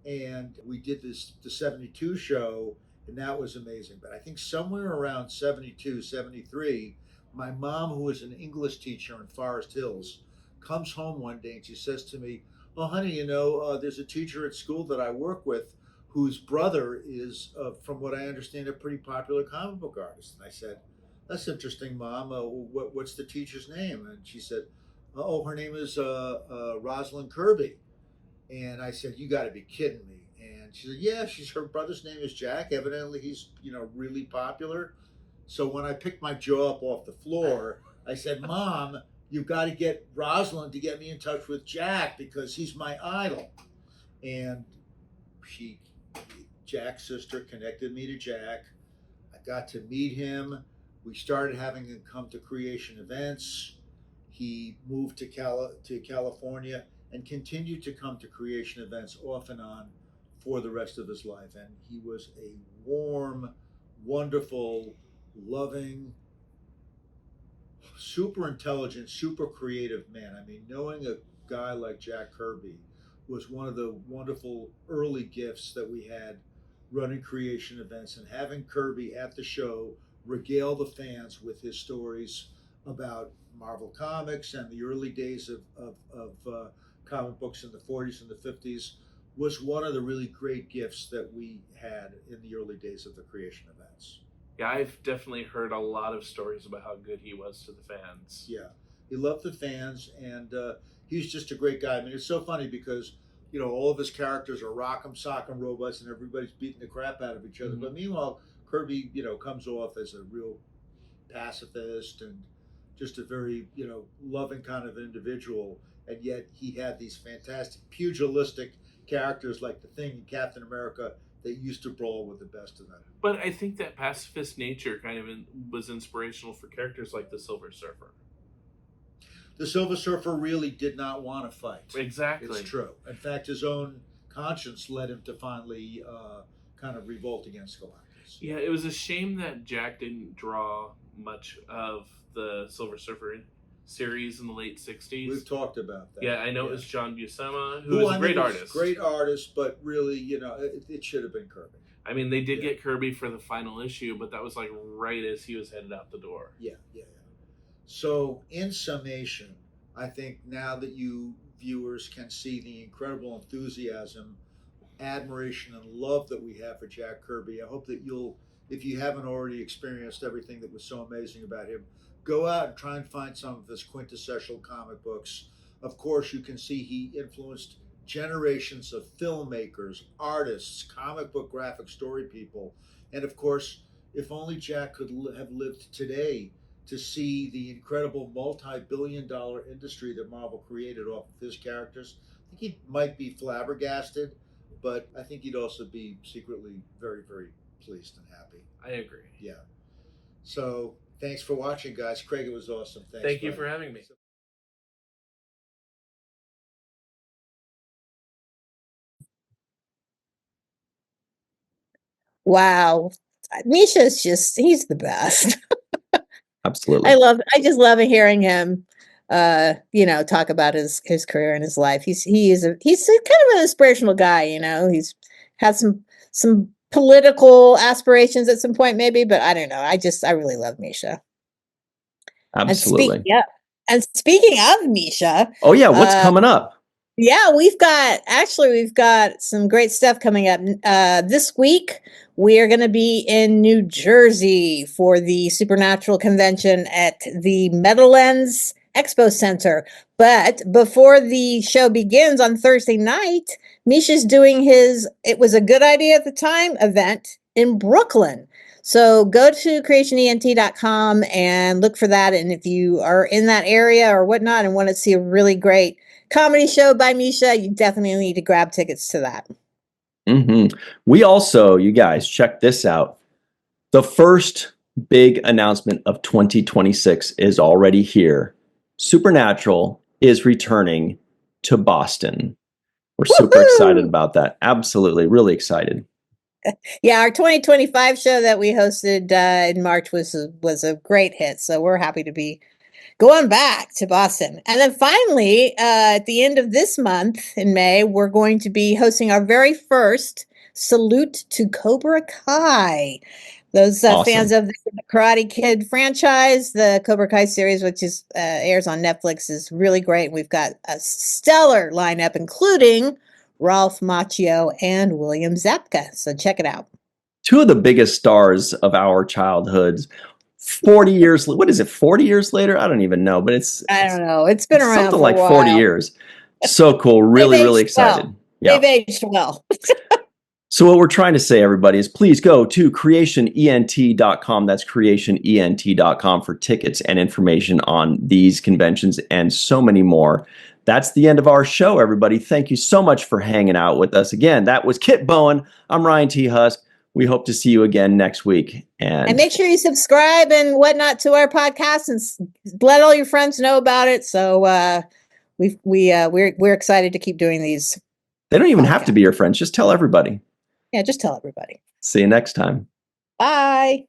And we did the 72 show, and that was amazing. But I think somewhere around 72, 73, my mom, who was an English teacher in Forest Hills, comes home one day and she says to me, "Oh, honey, there's a teacher at school that I work with whose brother is, from what I understand, a pretty popular comic book artist." And I said, "That's interesting, Mom. What's the teacher's name?" And she said, "Oh, her name is Rosalind Kirby." And I said, "You got to be kidding me." And she said, "Yeah, her brother's name is Jack. Evidently, he's really popular." So when I picked my jaw up off the floor, I said, "Mom, you've got to get Rosalind to get me in touch with Jack because he's my idol." And Jack's sister connected me to Jack. I got to meet him. We started having him come to creation events. He moved to California and continued to come to creation events off and on for the rest of his life. And he was a warm, wonderful, loving, super intelligent, super creative man. I mean, knowing a guy like Jack Kirby was one of the wonderful early gifts that we had running creation events, and having Kirby at the show regale the fans with his stories about Marvel Comics and the early days of comic books in the 40s and the 50s was one of the really great gifts that we had in the early days of the creation events. Yeah, I've definitely heard a lot of stories about how good he was to the fans. Yeah, he loved the fans, and he's just a great guy. I mean, it's so funny because all of his characters are rock'em sock'em robots, and everybody's beating the crap out of each other. Mm-hmm. But meanwhile, Kirby, comes off as a real pacifist and just a very, loving kind of individual. And yet he had these fantastic pugilistic characters like the Thing and Captain America that used to brawl with the best of them. But I think that pacifist nature kind of was inspirational for characters like the Silver Surfer. the Silver Surfer really did not want to fight. Exactly. It's true. In fact, his own conscience led him to finally kind of revolt against Galactus. Yeah, it was a shame that Jack didn't draw much of the Silver Surfer series in the late 60s. We've talked about that. Yeah, I know it was John Buscema, who was a great artist. Great artist, but really, it should have been Kirby. I mean, they did get Kirby for the final issue, but that was like right as he was headed out the door. Yeah. So, in summation, I think now that you viewers can see the incredible enthusiasm, admiration, and love that we have for Jack Kirby, I hope that you'll, if you haven't already experienced everything that was so amazing about him, go out and try and find some of his quintessential comic books. Of course, you can see he influenced generations of filmmakers, artists, comic book graphic story people. And of course, if only Jack could have lived today to see the incredible multi-billion-dollar industry that Marvel created off of his characters, I think he might be flabbergasted, but I think he'd also be secretly very, very pleased and happy. I agree. Yeah. So thanks for watching, guys. Craig, it was awesome. Thanks. Thank you for having me. Wow. Misha's he's the best. Absolutely. I just love hearing him, talk about his career and his life. He's kind of an inspirational guy, he's had some political aspirations at some point maybe, but I don't know. I really love Misha. Absolutely. And speaking of Misha. Oh yeah. What's coming up? Yeah, we've got some great stuff coming up. This week, we are going to be in New Jersey for the Supernatural Convention at the Meadowlands Expo Center. But before the show begins on Thursday night, Misha's doing It Was a Good Idea at the Time event in Brooklyn. So go to creationent.com and look for that. And if you are in that area or whatnot and want to see a really great comedy show by Misha, you definitely need to grab tickets to that. Mm-hmm. We also, you guys, check this out. The first big announcement of 2026 is already here. Supernatural is returning to Boston. We're super excited about that. Absolutely. Really excited. Yeah, our 2025 show that we hosted in March was a great hit. So we're happy to be going back to Boston. And then finally, at the end of this month in May, we're going to be hosting our very first Salute to Cobra Kai. Those Awesome. fans of the Karate Kid franchise, the Cobra Kai series, which airs on Netflix, is really great. We've got a stellar lineup, including Ralph Macchio and William Zabka. So check it out. Two of the biggest stars of our childhoods. 40 years, what is it, 40 years later? I don't even know, but I don't know. It's been around something for like a while. 40 years. So cool. Really excited. Well. Yeah. They've aged well. So what we're trying to say, everybody, is please go to creationent.com. That's creationent.com for tickets and information on these conventions and so many more. That's the end of our show, everybody. Thank you so much for hanging out with us. Again, that was Kit Bowen. I'm Ryan T. Husk. We hope to see you again next week. And make sure you subscribe and whatnot to our podcast and let all your friends know about it. So we're excited to keep doing these. They don't even have to be your friends. Just tell everybody. Yeah, just tell everybody. See you next time. Bye.